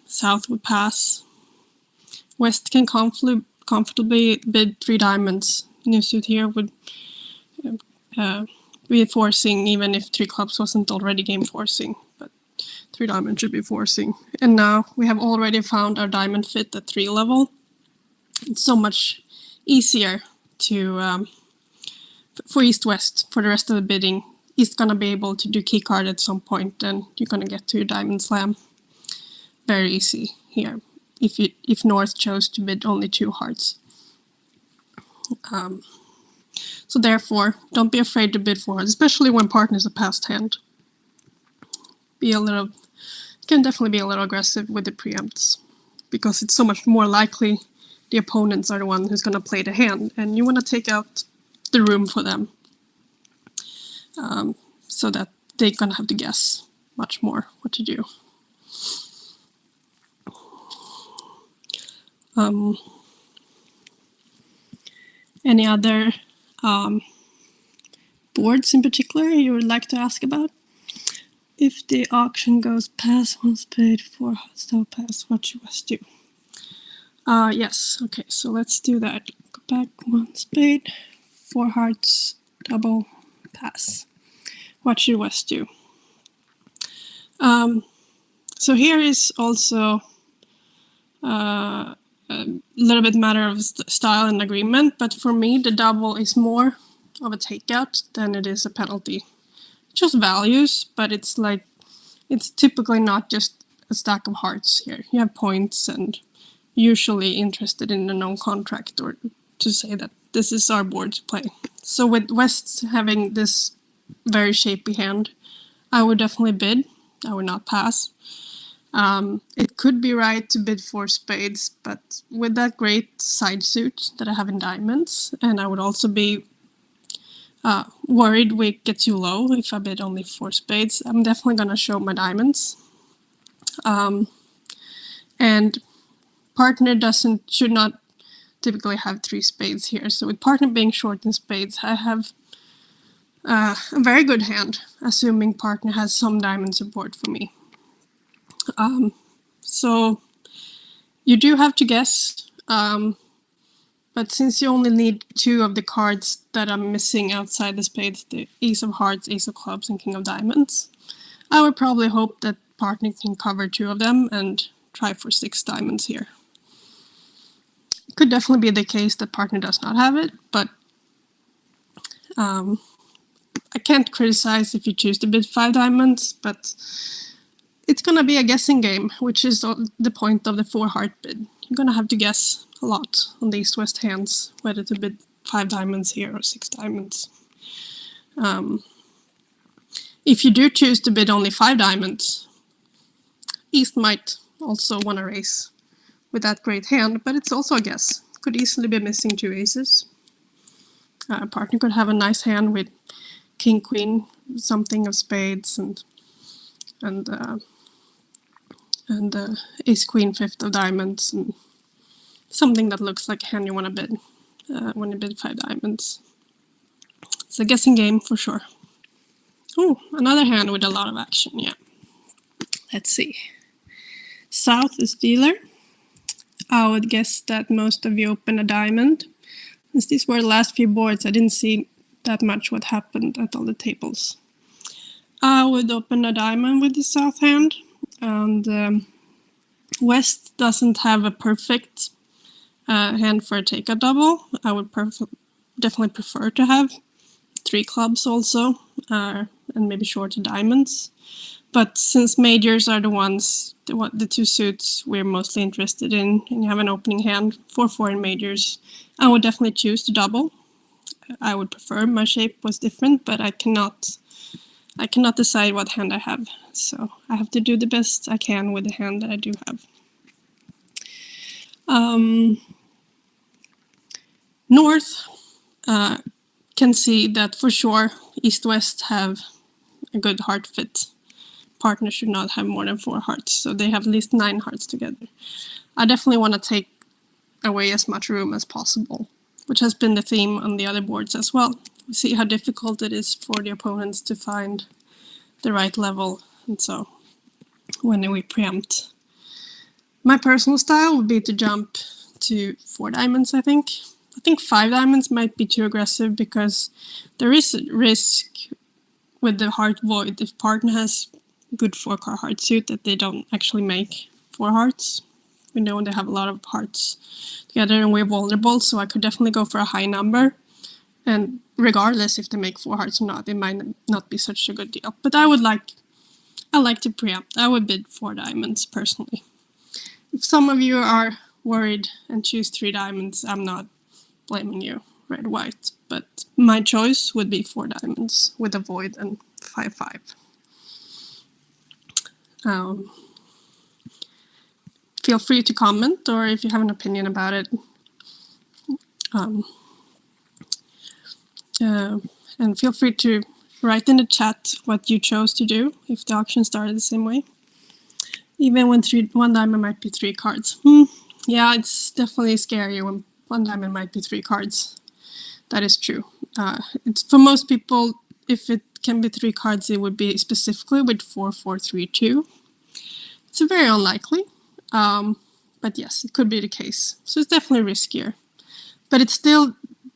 South would pass. West can comfortably bid 3 diamonds. New suit here would be forcing, even if 3 clubs wasn't already game forcing. But 3 diamonds should be forcing. And now we have already found our diamond fit at 3 level. It's so much easier to for East-West for the rest of the bidding. East gonna be able to do keycard at some point, and you're gonna get to your diamond slam. Very easy here. If North chose to bid only 2 hearts. So therefore, don't be afraid to bid 4 hearts, especially when partner's a passed hand. Can definitely be a little aggressive with the preempts, because it's so much more likely the opponents are the one who's going to play the hand, and you want to take out the room for them, so that they're going to have to guess much more what to do. Any other boards in particular you would like to ask about? If the auction goes pass 1 spade, 4 hearts, double pass, what should West do? Yes, okay, so let's do that. Go back 1 spade, 4 hearts, double pass. What should West do? So here is also a little bit matter of style and agreement, but for me the double is more of a takeout than it is a penalty. Just values, but it's typically not just a stack of hearts here. You have points and usually interested in a known contract or to say that this is our board to play. So with West having this very shapy hand, I would definitely bid. I would not pass. It could be right to bid 4 spades, but with that great side suit that I have in diamonds, and I would also be worried we get too low if I bid only 4 spades, I'm definitely going to show my diamonds. And partner should not typically have 3 spades here. So with partner being short in spades, I have a very good hand, assuming partner has some diamond support for me. So you do have to guess, but since you only need 2 of the cards that are missing outside the spades, the Ace of Hearts, Ace of Clubs, and King of Diamonds, I would probably hope that partner can cover 2 of them and try for 6 diamonds here. It could definitely be the case that partner does not have it, but I can't criticize if you choose to bid 5 diamonds, but it's gonna be a guessing game, which is the point of the 4 heart bid. You're gonna have to guess a lot on the east-west hands, whether to bid 5 diamonds here or 6 diamonds. If you do choose to bid only 5 diamonds, East might also want to raise with that great hand, but it's also a guess. Could easily be missing 2 aces. Partner could have a nice hand with King, Queen, something of spades, and Ace, Queen, 5th of diamonds, and something that looks like a hand you want to bid when you bid 5 diamonds. It's a guessing game for sure. Oh, another hand with a lot of action, yeah. Let's see. South is dealer. I would guess that most of you open a diamond. Since these were the last few boards, I didn't see that much what happened at all the tables. I would open a diamond with the south hand, and West doesn't have a perfect hand for a take-out double. I would definitely prefer to have 3 clubs also, and maybe shorter diamonds. But since majors are the 2 suits we're mostly interested in, and you have an opening hand for 4 in majors, I would definitely choose to double. I would prefer my shape was different, but I cannot decide what hand I have. So I have to do the best I can with the hand that I do have. North can see that for sure East-West have a good heart fit. Partner should not have more than 4 hearts, so they have at least 9 hearts together. I definitely want to take away as much room as possible, which has been the theme on the other boards as well. We see how difficult it is for the opponents to find the right level, and so when we preempt. My personal style would be to jump to 4 diamonds, I think. I think 5 diamonds might be too aggressive because there is a risk with the heart void if partner has good 4-card heart suit that they don't actually make 4 hearts. We know they have a lot of hearts together and we're vulnerable, so I could definitely go for a high number. And regardless if they make 4 hearts or not, it might not be such a good deal. But I like to preempt. I would bid 4 diamonds personally. If some of you are worried and choose 3 diamonds, I'm not blaming you, red, white. But my choice would be 4 diamonds with a void and 5-5. Feel free to comment, or if you have an opinion about it, and feel free to write in the chat what you chose to do if the auction started the same way. Even when 1 diamond might be 3 cards. Yeah, it's definitely scary when 1 diamond might be 3 cards. That is true. It's for most people, if it can be 3 cards, it would be specifically with 4-4-3-2. It's very unlikely, but yes, it could be the case. So it's definitely riskier. But it's still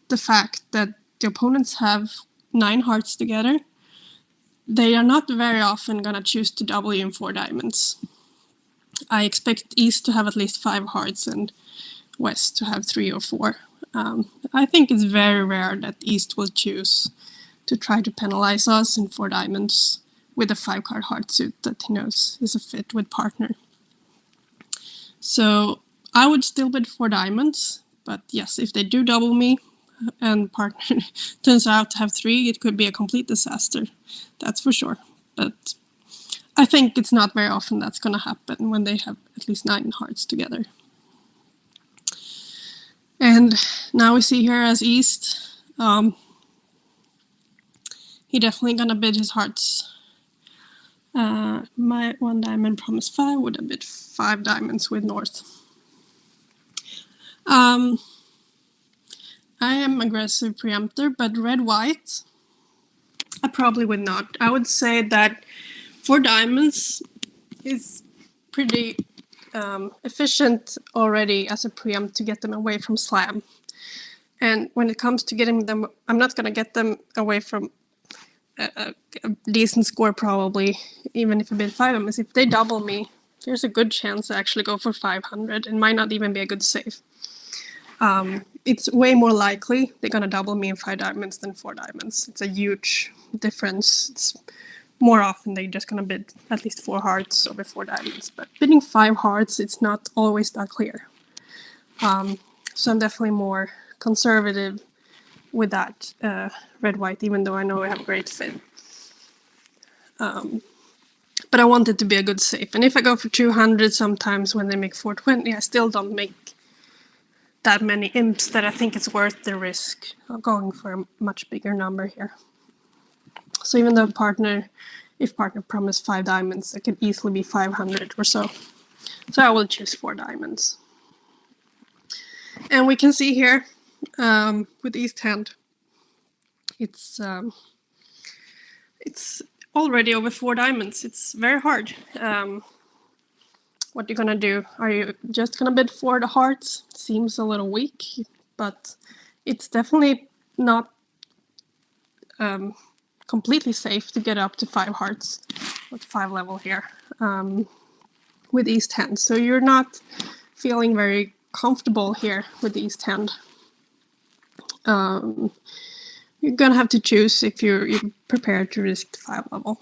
the fact that the opponents have 9 hearts together. They are not very often going to choose to double you in 4 diamonds. I expect East to have at least 5 hearts and West to have 3 or 4. I think it's very rare that East will choose to try to penalize us in 4 diamonds with a 5-card heart suit that he knows is a fit with partner. So I would still bid 4 diamonds, but yes, if they do double me and partner turns out to have 3, it could be a complete disaster. That's for sure. But I think it's not very often that's going to happen when they have at least 9 hearts together. And now we see here as East, he definitely going to bid his hearts My one diamond promise 5 would have been 5 diamonds with North. I am aggressive preemptor, but red-white, I probably would not. I would say that 4 diamonds is pretty efficient already as a preempt to get them away from slam. And when it comes to getting them, I'm not going to get them away from a decent score probably, even if I bid 5 diamonds. If they double me, there's a good chance I actually go for 500. It might not even be a good save. It's way more likely they're going to double me in 5 diamonds than 4 diamonds. It's a huge difference. It's more often they're just going to bid at least 4 hearts over 4 diamonds. But bidding 5 hearts, it's not always that clear. So I'm definitely more conservative with that red-white, even though I know I have great fit. But I want it to be a good safe. And if I go for 200, sometimes when they make 420, I still don't make that many imps that I think it's worth the risk of going for a much bigger number here. So even though if partner promised 5 diamonds, it could easily be 500 or so. So I will choose 4 diamonds. And we can see here with East hand, it's already over 4 diamonds. It's very hard. What you're gonna do? Are you just gonna bid 4 the hearts? Seems a little weak, but it's definitely not completely safe to get up to 5 hearts with 5 level here with East hand. So you're not feeling very comfortable here with East hand. You're gonna have to choose if you're prepared to risk the 5 level.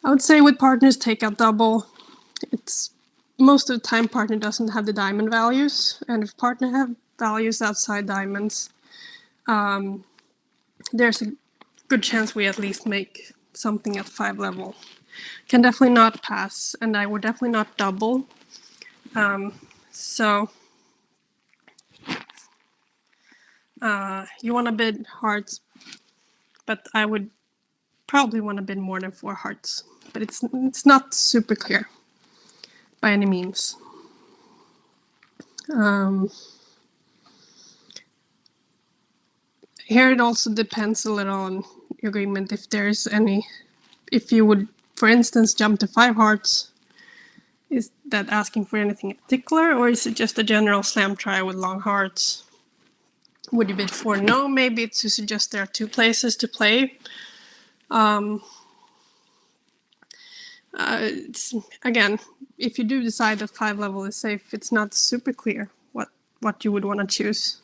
I would say with partners take out double, it's most of the time partner doesn't have the diamond values, and if partner have values outside diamonds, there's a good chance we at least make something at 5 level. Can definitely not pass, and I would definitely not double. So you want to bid hearts, but I would probably want to bid more than 4 hearts. But it's not super clear by any means. Here it also depends a little on your agreement. If you would, for instance, jump to 5 hearts, is that asking for anything in particular, or is it just a general slam try with long hearts? Would you bid 4? No, maybe it's to suggest there are 2 places to play. Again, if you do decide that 5 level is safe, it's not super clear what you would want to choose.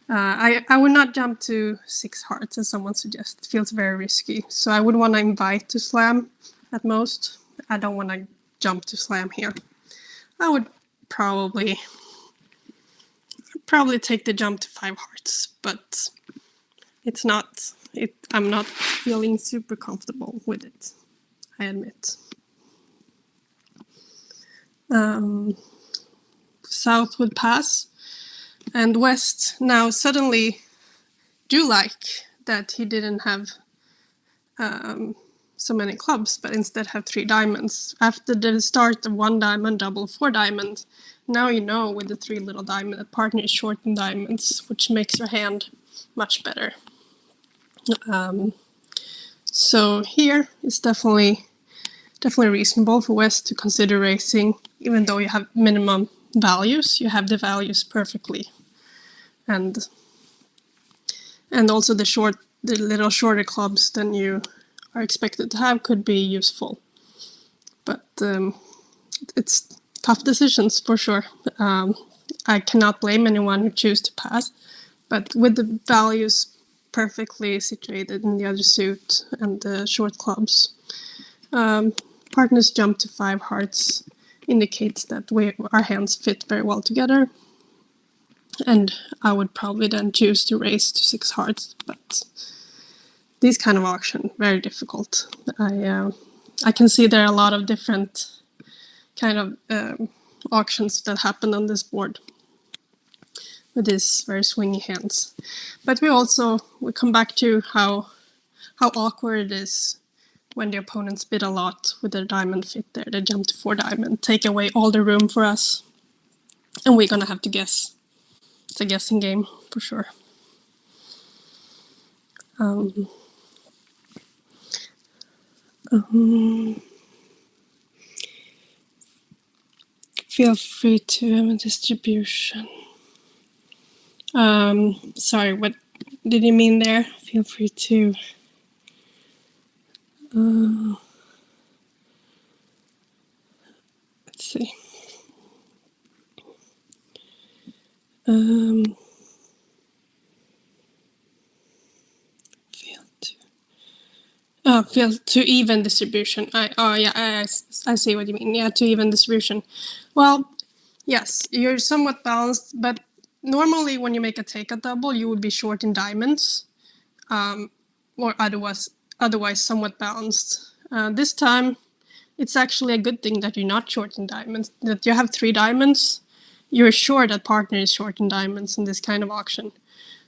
I would not jump to 6 hearts, as someone suggests. It feels very risky. So I would want to invite to slam at most. I don't want to jump to slam here. I would probably take the jump to 5 hearts, but I'm not feeling super comfortable with it, I admit. South would pass, and West now suddenly do like that he didn't have so many clubs, but instead have 3 diamonds. After the start of 1 diamond, double, 4 diamonds, now you know with the 3 little diamond that partner is short in diamonds, which makes your hand much better. So here it's definitely reasonable for West to consider racing, even though you have minimum values. You have the values perfectly, and also the little shorter clubs than you are expected to have could be useful. But it's tough decisions for sure. I cannot blame anyone who chooses to pass, but with the values perfectly situated in the other suit and the short clubs, partners jump to 5 hearts indicates that our hands fit very well together, and I would probably then choose to raise to 6 hearts. But these kind of auction very difficult. I can see there are a lot of different kind of auctions that happen on this board with these very swingy hands. But we come back to how awkward it is when the opponents bid a lot with their diamond fit there. They jump to 4 diamond, take away all the room for us, and we're gonna have to guess. It's a guessing game for sure. Feel free to have a distribution. Sorry, what did you mean there? Feel free to. Let's see. Feel to even distribution. I see what you mean. Yeah, to even distribution. Well, yes, you're somewhat balanced, but normally when you make a take a double, you would be short in diamonds, or otherwise somewhat balanced. This time, it's actually a good thing that you're not short in diamonds. That you have 3 diamonds, you're sure that partner is short in diamonds in this kind of auction.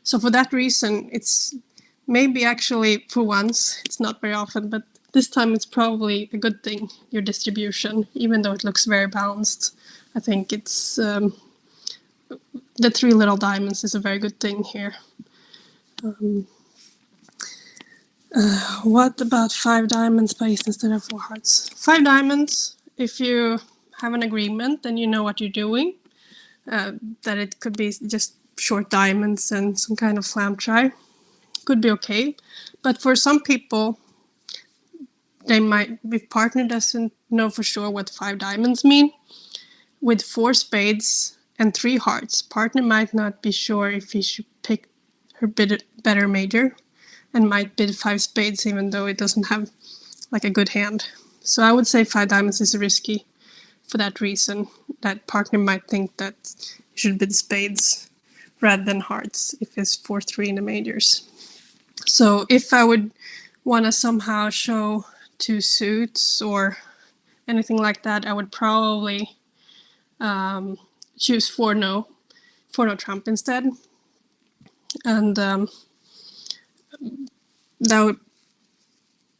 So for that reason, it's maybe actually for once, it's not very often, but this time it's probably a good thing, your distribution, even though it looks very balanced. I think it's the 3 little diamonds is a very good thing here. What about 5 diamonds placed instead of 4 hearts? 5 diamonds, if you have an agreement, then you know what you're doing. That it could be just short diamonds and some kind of slam try. Could be okay. But for some people, they might, if partner doesn't know for sure what 5 diamonds mean, with 4 spades and 3 hearts, partner might not be sure if he should pick her better major, and might bid 5 spades even though it doesn't have like a good hand. So I would say 5 diamonds is risky for that reason, that partner might think that you should bid spades rather than hearts if it's 4-3 in the majors. So if I would want to somehow show 2 suits or anything like that, I would probably choose 4-no trump instead. And that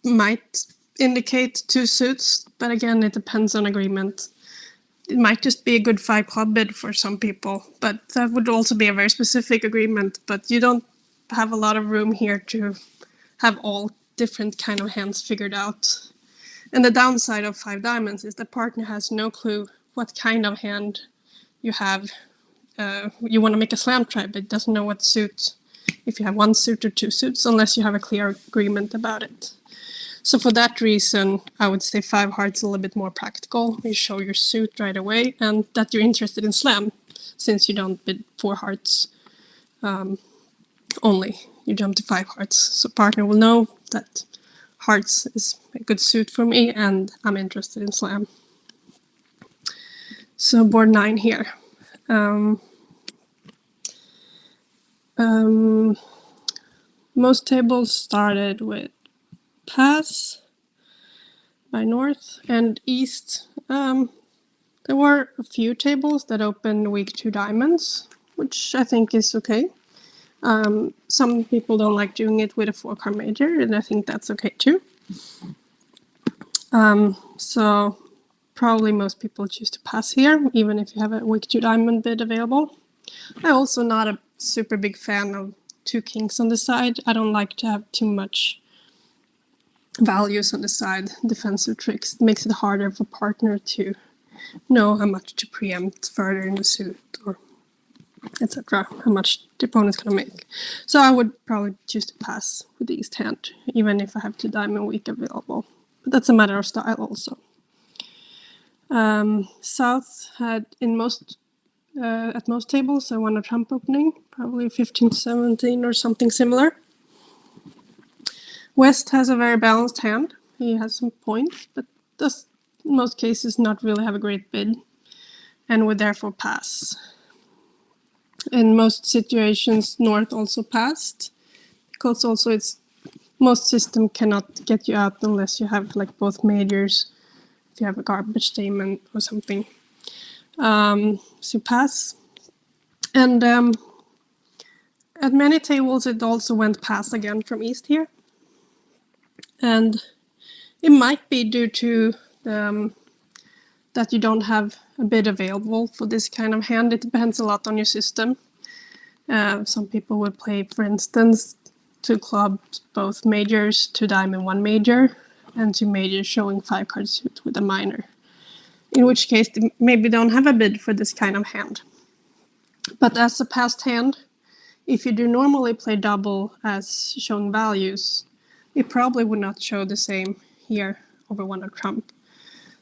might indicate 2 suits, but again, it depends on agreement. It might just be a good 5 club bid for some people, but that would also be a very specific agreement. But you don't have a lot of room here to have all different kind of hands figured out. And the downside of 5 diamonds is the partner has no clue what kind of hand you have. You want to make a slam try, but doesn't know what suit, if you have 1 suit or 2 suits, unless you have a clear agreement about it. So for that reason, I would say 5 hearts is a little bit more practical. You show your suit right away, and that you're interested in slam, since you don't bid 4 hearts only. You jump to 5 hearts. So partner will know that hearts is a good suit for me, and I'm interested in slam. So board 9 here. Most tables started with pass by north and east. There were a few tables that opened weak 2 diamonds, which I think is okay. Some people don't like doing it with a 4-card major, and I think that's okay too. So probably most people choose to pass here, even if you have a weak 2 diamond bid available. I'm also not a super big fan of 2 kings on the side. I don't like to have too much values on the side, defensive tricks. It makes it harder for partner to know how much to preempt further in the suit, or etc., how much the opponent's gonna make. So I would probably choose to pass with the east hand, even if I have 2 diamond weak available. But that's a matter of style also. South had at most tables I won a trump opening, probably 15-17 or something similar. West has a very balanced hand. He has some points, but does in most cases not really have a great bid, and would therefore pass. In most situations, North also passed, because also it's most system cannot get you out unless you have like both majors. If you have a garbage statement or something, so pass. And at many tables, it also went pass again from East here. And It might be due to that you don't have a bid available for this kind of hand. It depends a lot on your system. Some people would play, for instance, 2 clubs, both majors, 2 diamond, 1 major, and 2 majors showing 5 card suit with a minor. In which case, they maybe don't have a bid for this kind of hand. But as a passed hand, if you do normally play double as showing values, it probably would not show the same here over 1 of trump.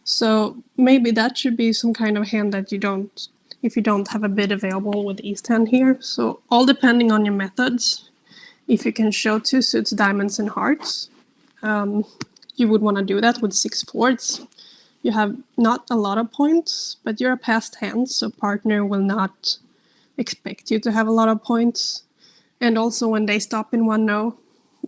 So maybe that should be some kind of hand that you don't, if you don't have a bid available with East hand here. So all depending on your methods, if you can show 2 suits, diamonds and hearts, you would want to do that with 6 fours. You have not a lot of points, but you're a passed hand, so partner will not expect you to have a lot of points. And also when they stop in 1-0,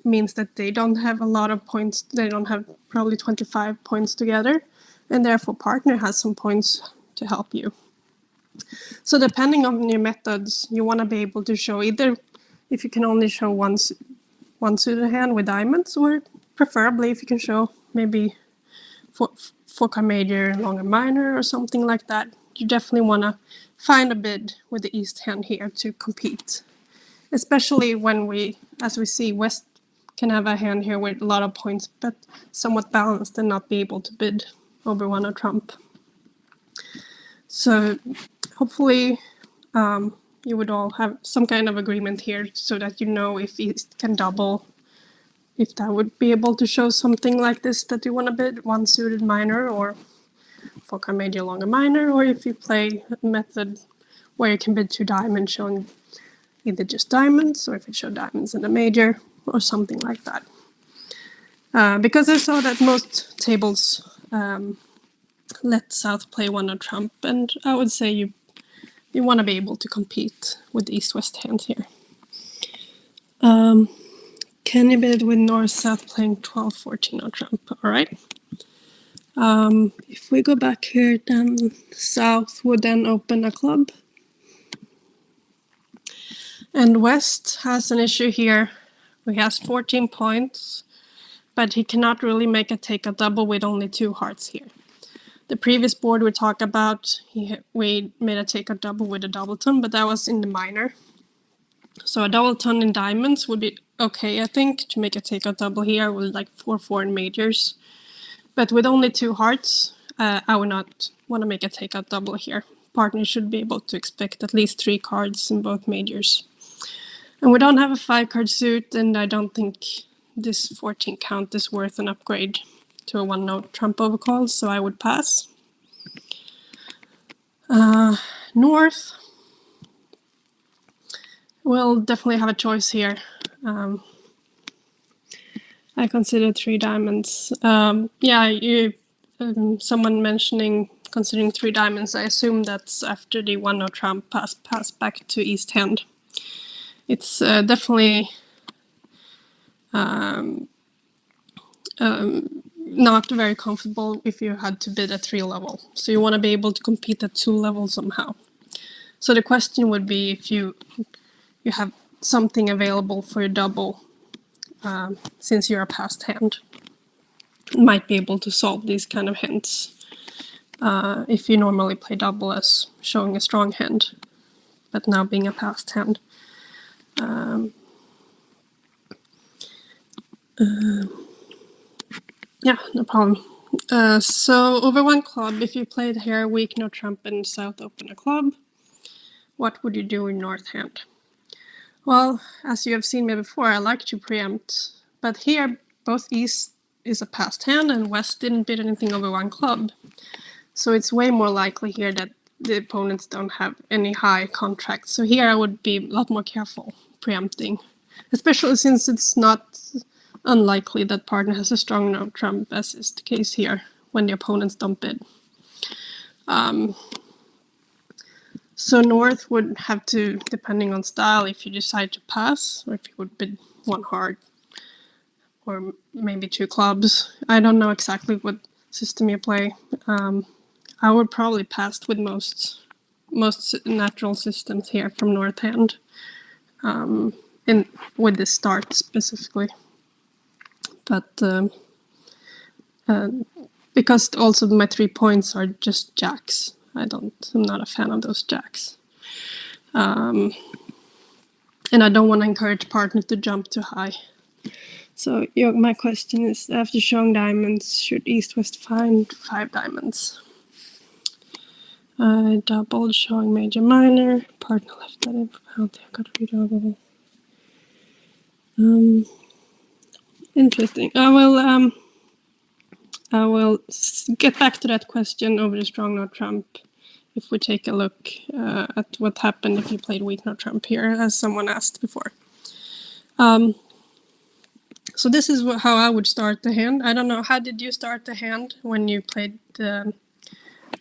means that they don't have a lot of points. They don't have probably 25 points together, and therefore partner has some points to help you. So depending on your methods, you want to be able to show either if you can only show one suited hand with diamonds, or preferably if you can show maybe 4 card major, longer minor, or something like that. You definitely want to find a bid with the East hand here to compete. Especially when as we see, West can have a hand here with a lot of points, but somewhat balanced and not be able to bid over 1 of trump. So hopefully you would all have some kind of agreement here so that you know if East can double, if that would be able to show something like this that you want to bid, 1 suited minor or 4 card major, longer minor, or if you play a method where you can bid 2 diamonds showing either just diamonds, or if it showed diamonds in a major, or something like that. Because I saw that most tables let South play 1 of trump, and I would say you want to be able to compete with East-West hands here. Can you bid with North-South playing 12-14 on trump? All right. If we go back here, then South would then open a club. And West has an issue here. He has 14 points, but he cannot really make a take a double with only 2 hearts here. The previous board we talked about, we made a take a double with a doubleton, but that was in the minor. So a doubleton in diamonds would be okay, I think, to make a take a double here with like 4-4 in majors. But with only 2 hearts, I would not want to make a take a double here. Partner should be able to expect at least 3 cards in both majors. And we don't have a 5 card suit, and I don't think this 14 count is worth an upgrade to a 1-note trump overcall, so I would pass. North will definitely have a choice here. I consider 3 diamonds. Someone mentioning considering 3 diamonds, I assume that's after the 1-0 trump pass back to East hand. It's definitely not very comfortable if you had to bid at 3 level. So you want to be able to compete at 2 levels somehow. So the question would be if you have something available for your double, since you're a passed hand, might be able to solve these kind of hints. If you normally play double as showing a strong hand, but now being a passed hand. Yeah, no problem. So over 1 club, if you played here weak, no trump, and South open a club, what would you do in North hand? Well, as you have seen me before, I like to preempt, but here both East is a passed hand and West didn't bid anything over 1 club. So it's way more likely here that the opponents don't have any high contracts. So here I would be a lot more careful preempting, especially since it's not unlikely that partner has a strong no trump, as is the case here when the opponents don't bid. So North would have to, depending on style, if you decide to pass, or if you would bid 1 heart, or maybe 2 clubs. I don't know exactly what system you play. I would probably pass with most natural systems here from North hand, with the start specifically. But because also my 3 points are just jacks. I'm not a fan of those jacks. And I don't want to encourage partner to jump too high. So my question is, after showing diamonds, should East-West find 5 diamonds? I doubled, showing major minor. Partner left that in. I got to redouble. Interesting. I will get back to that question over the strong no trump if we take a look at what happened if you played weak no trump here, as someone asked before. So this is how I would start the hand. I don't know, how did you start the hand when you played the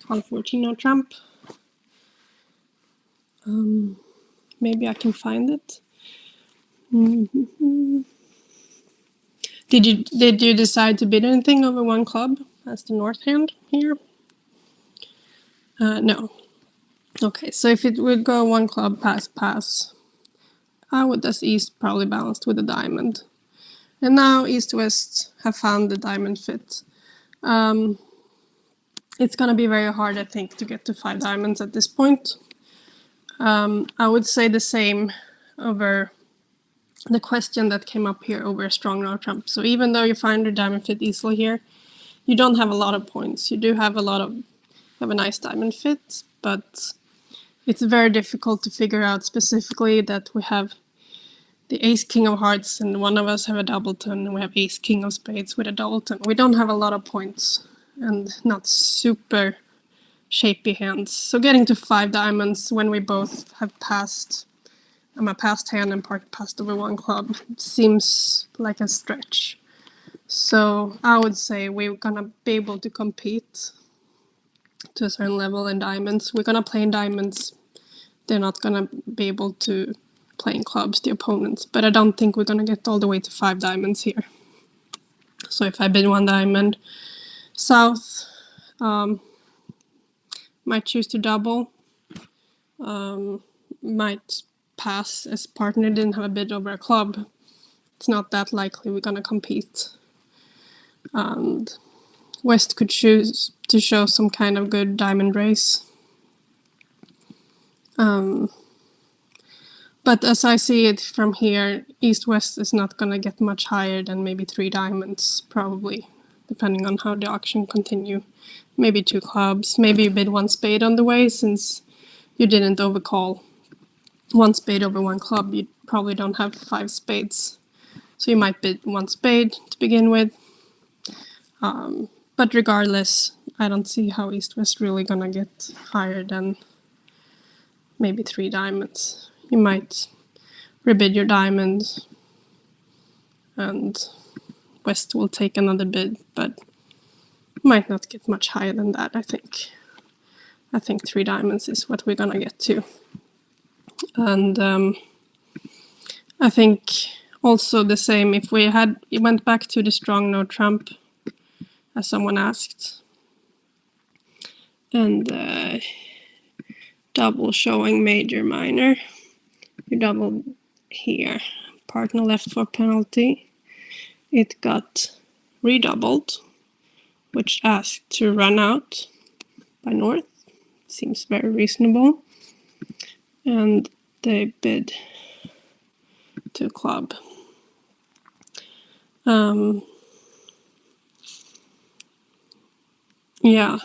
12-14 no trump? Maybe I can find it. Did you decide to bid anything over 1 club as the north hand here? No. Okay, so if it would go 1 club pass, I would as East probably balanced with a diamond. And now East-West have found the diamond fit. It's gonna be very hard, I think, to get to 5 diamonds at this point. I would say the same over the question that came up here over a strong no trump. So even though you find your diamond fit easily here, you don't have a lot of points. You do have a nice diamond fit, but it's very difficult to figure out specifically that we have the ace king of hearts and one of us have a doubleton, and we have ace king of spades with a doubleton. We don't have a lot of points and not super shapy hands. So getting to 5 diamonds when we both have passed, I'm a passed hand and part passed over 1 club, seems like a stretch. So I would say we're gonna be able to compete to a certain level in diamonds. We're gonna play in diamonds. They're not gonna be able to play in clubs, the opponents. But I don't think we're gonna get all the way to 5 diamonds here. So if I bid 1 diamond south, might choose to double. Might pass as partner didn't have a bid over a club. It's not that likely we're gonna compete. And West could choose to show some kind of good diamond race. But as I see it from here, East-West is not gonna get much higher than maybe 3 diamonds, probably, depending on how the auction continue. Maybe 2 clubs, maybe you bid 1 spade on the way, since you didn't overcall 1 spade over 1 club, you probably don't have 5 spades. So you might bid 1 spade to begin with. But regardless, I don't see how East-West really gonna get higher than maybe 3 diamonds. You might rebid your diamonds and West will take another bid, but might not get much higher than that, I think. I think 3 diamonds is what we're gonna get to. And I think also the same if we went back to the strong no trump, as someone asked, and double showing major minor. You double here. Partner left for penalty. It got redoubled, which asked to run out by north. Seems very reasonable. And they bid to club. Yeah.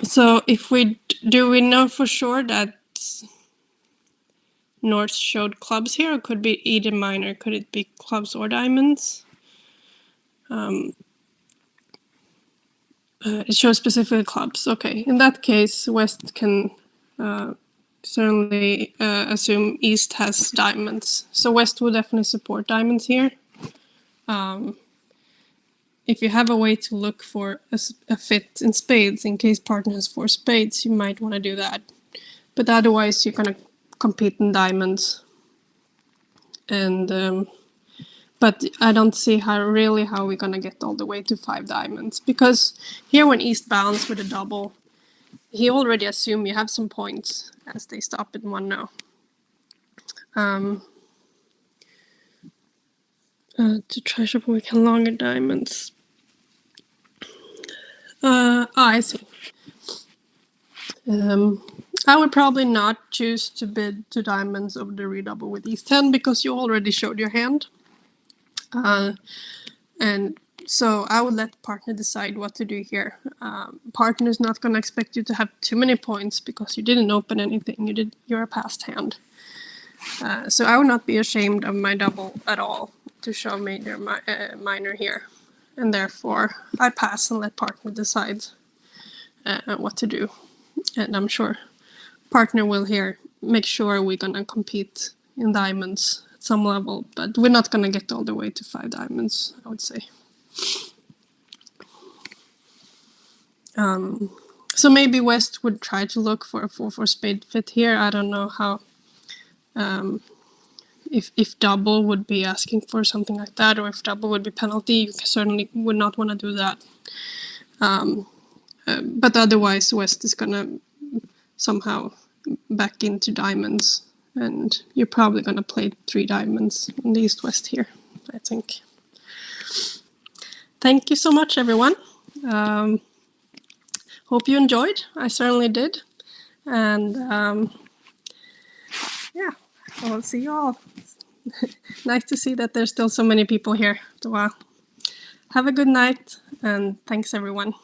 So if we know for sure that North showed clubs here, or could be either minor? Could it be clubs or diamonds? It shows specific clubs. Okay, in that case, West can certainly assume East has diamonds. So West will definitely support diamonds here. If you have a way to look for a fit in spades, in case partner has 4 spades, you might want to do that. But otherwise, you're gonna compete in diamonds. And but I don't see how we're gonna get all the way to 5 diamonds, because here when East balanced with a double, he already assumed you have some points as they stop at 1-0. To try shuffle, we can longer diamonds. I see. I would probably not choose to bid 2 diamonds over the redouble with East 10 because you already showed your hand. And so I would let partner decide what to do here. Partner is not going to expect you to have too many points because you didn't open anything. You're a passed hand. So I would not be ashamed of my double at all to show major minor here. And therefore I pass and let partner decide what to do. And I'm sure partner will here make sure we're gonna compete in diamonds at some level, but we're not gonna get all the way to 5 diamonds, I would say. So maybe West would try to look for a 4-4 spade fit here. I don't know how. If double would be asking for something like that, or if double would be penalty, you certainly would not want to do that. But otherwise, West is gonna somehow back into diamonds, and you're probably gonna play 3 diamonds in the East-West here, I think. Thank you so much, everyone. Hope you enjoyed. I certainly did. And yeah, I'll see you all. Nice to see that there's still so many people here after a while. Have a good night, and thanks, everyone.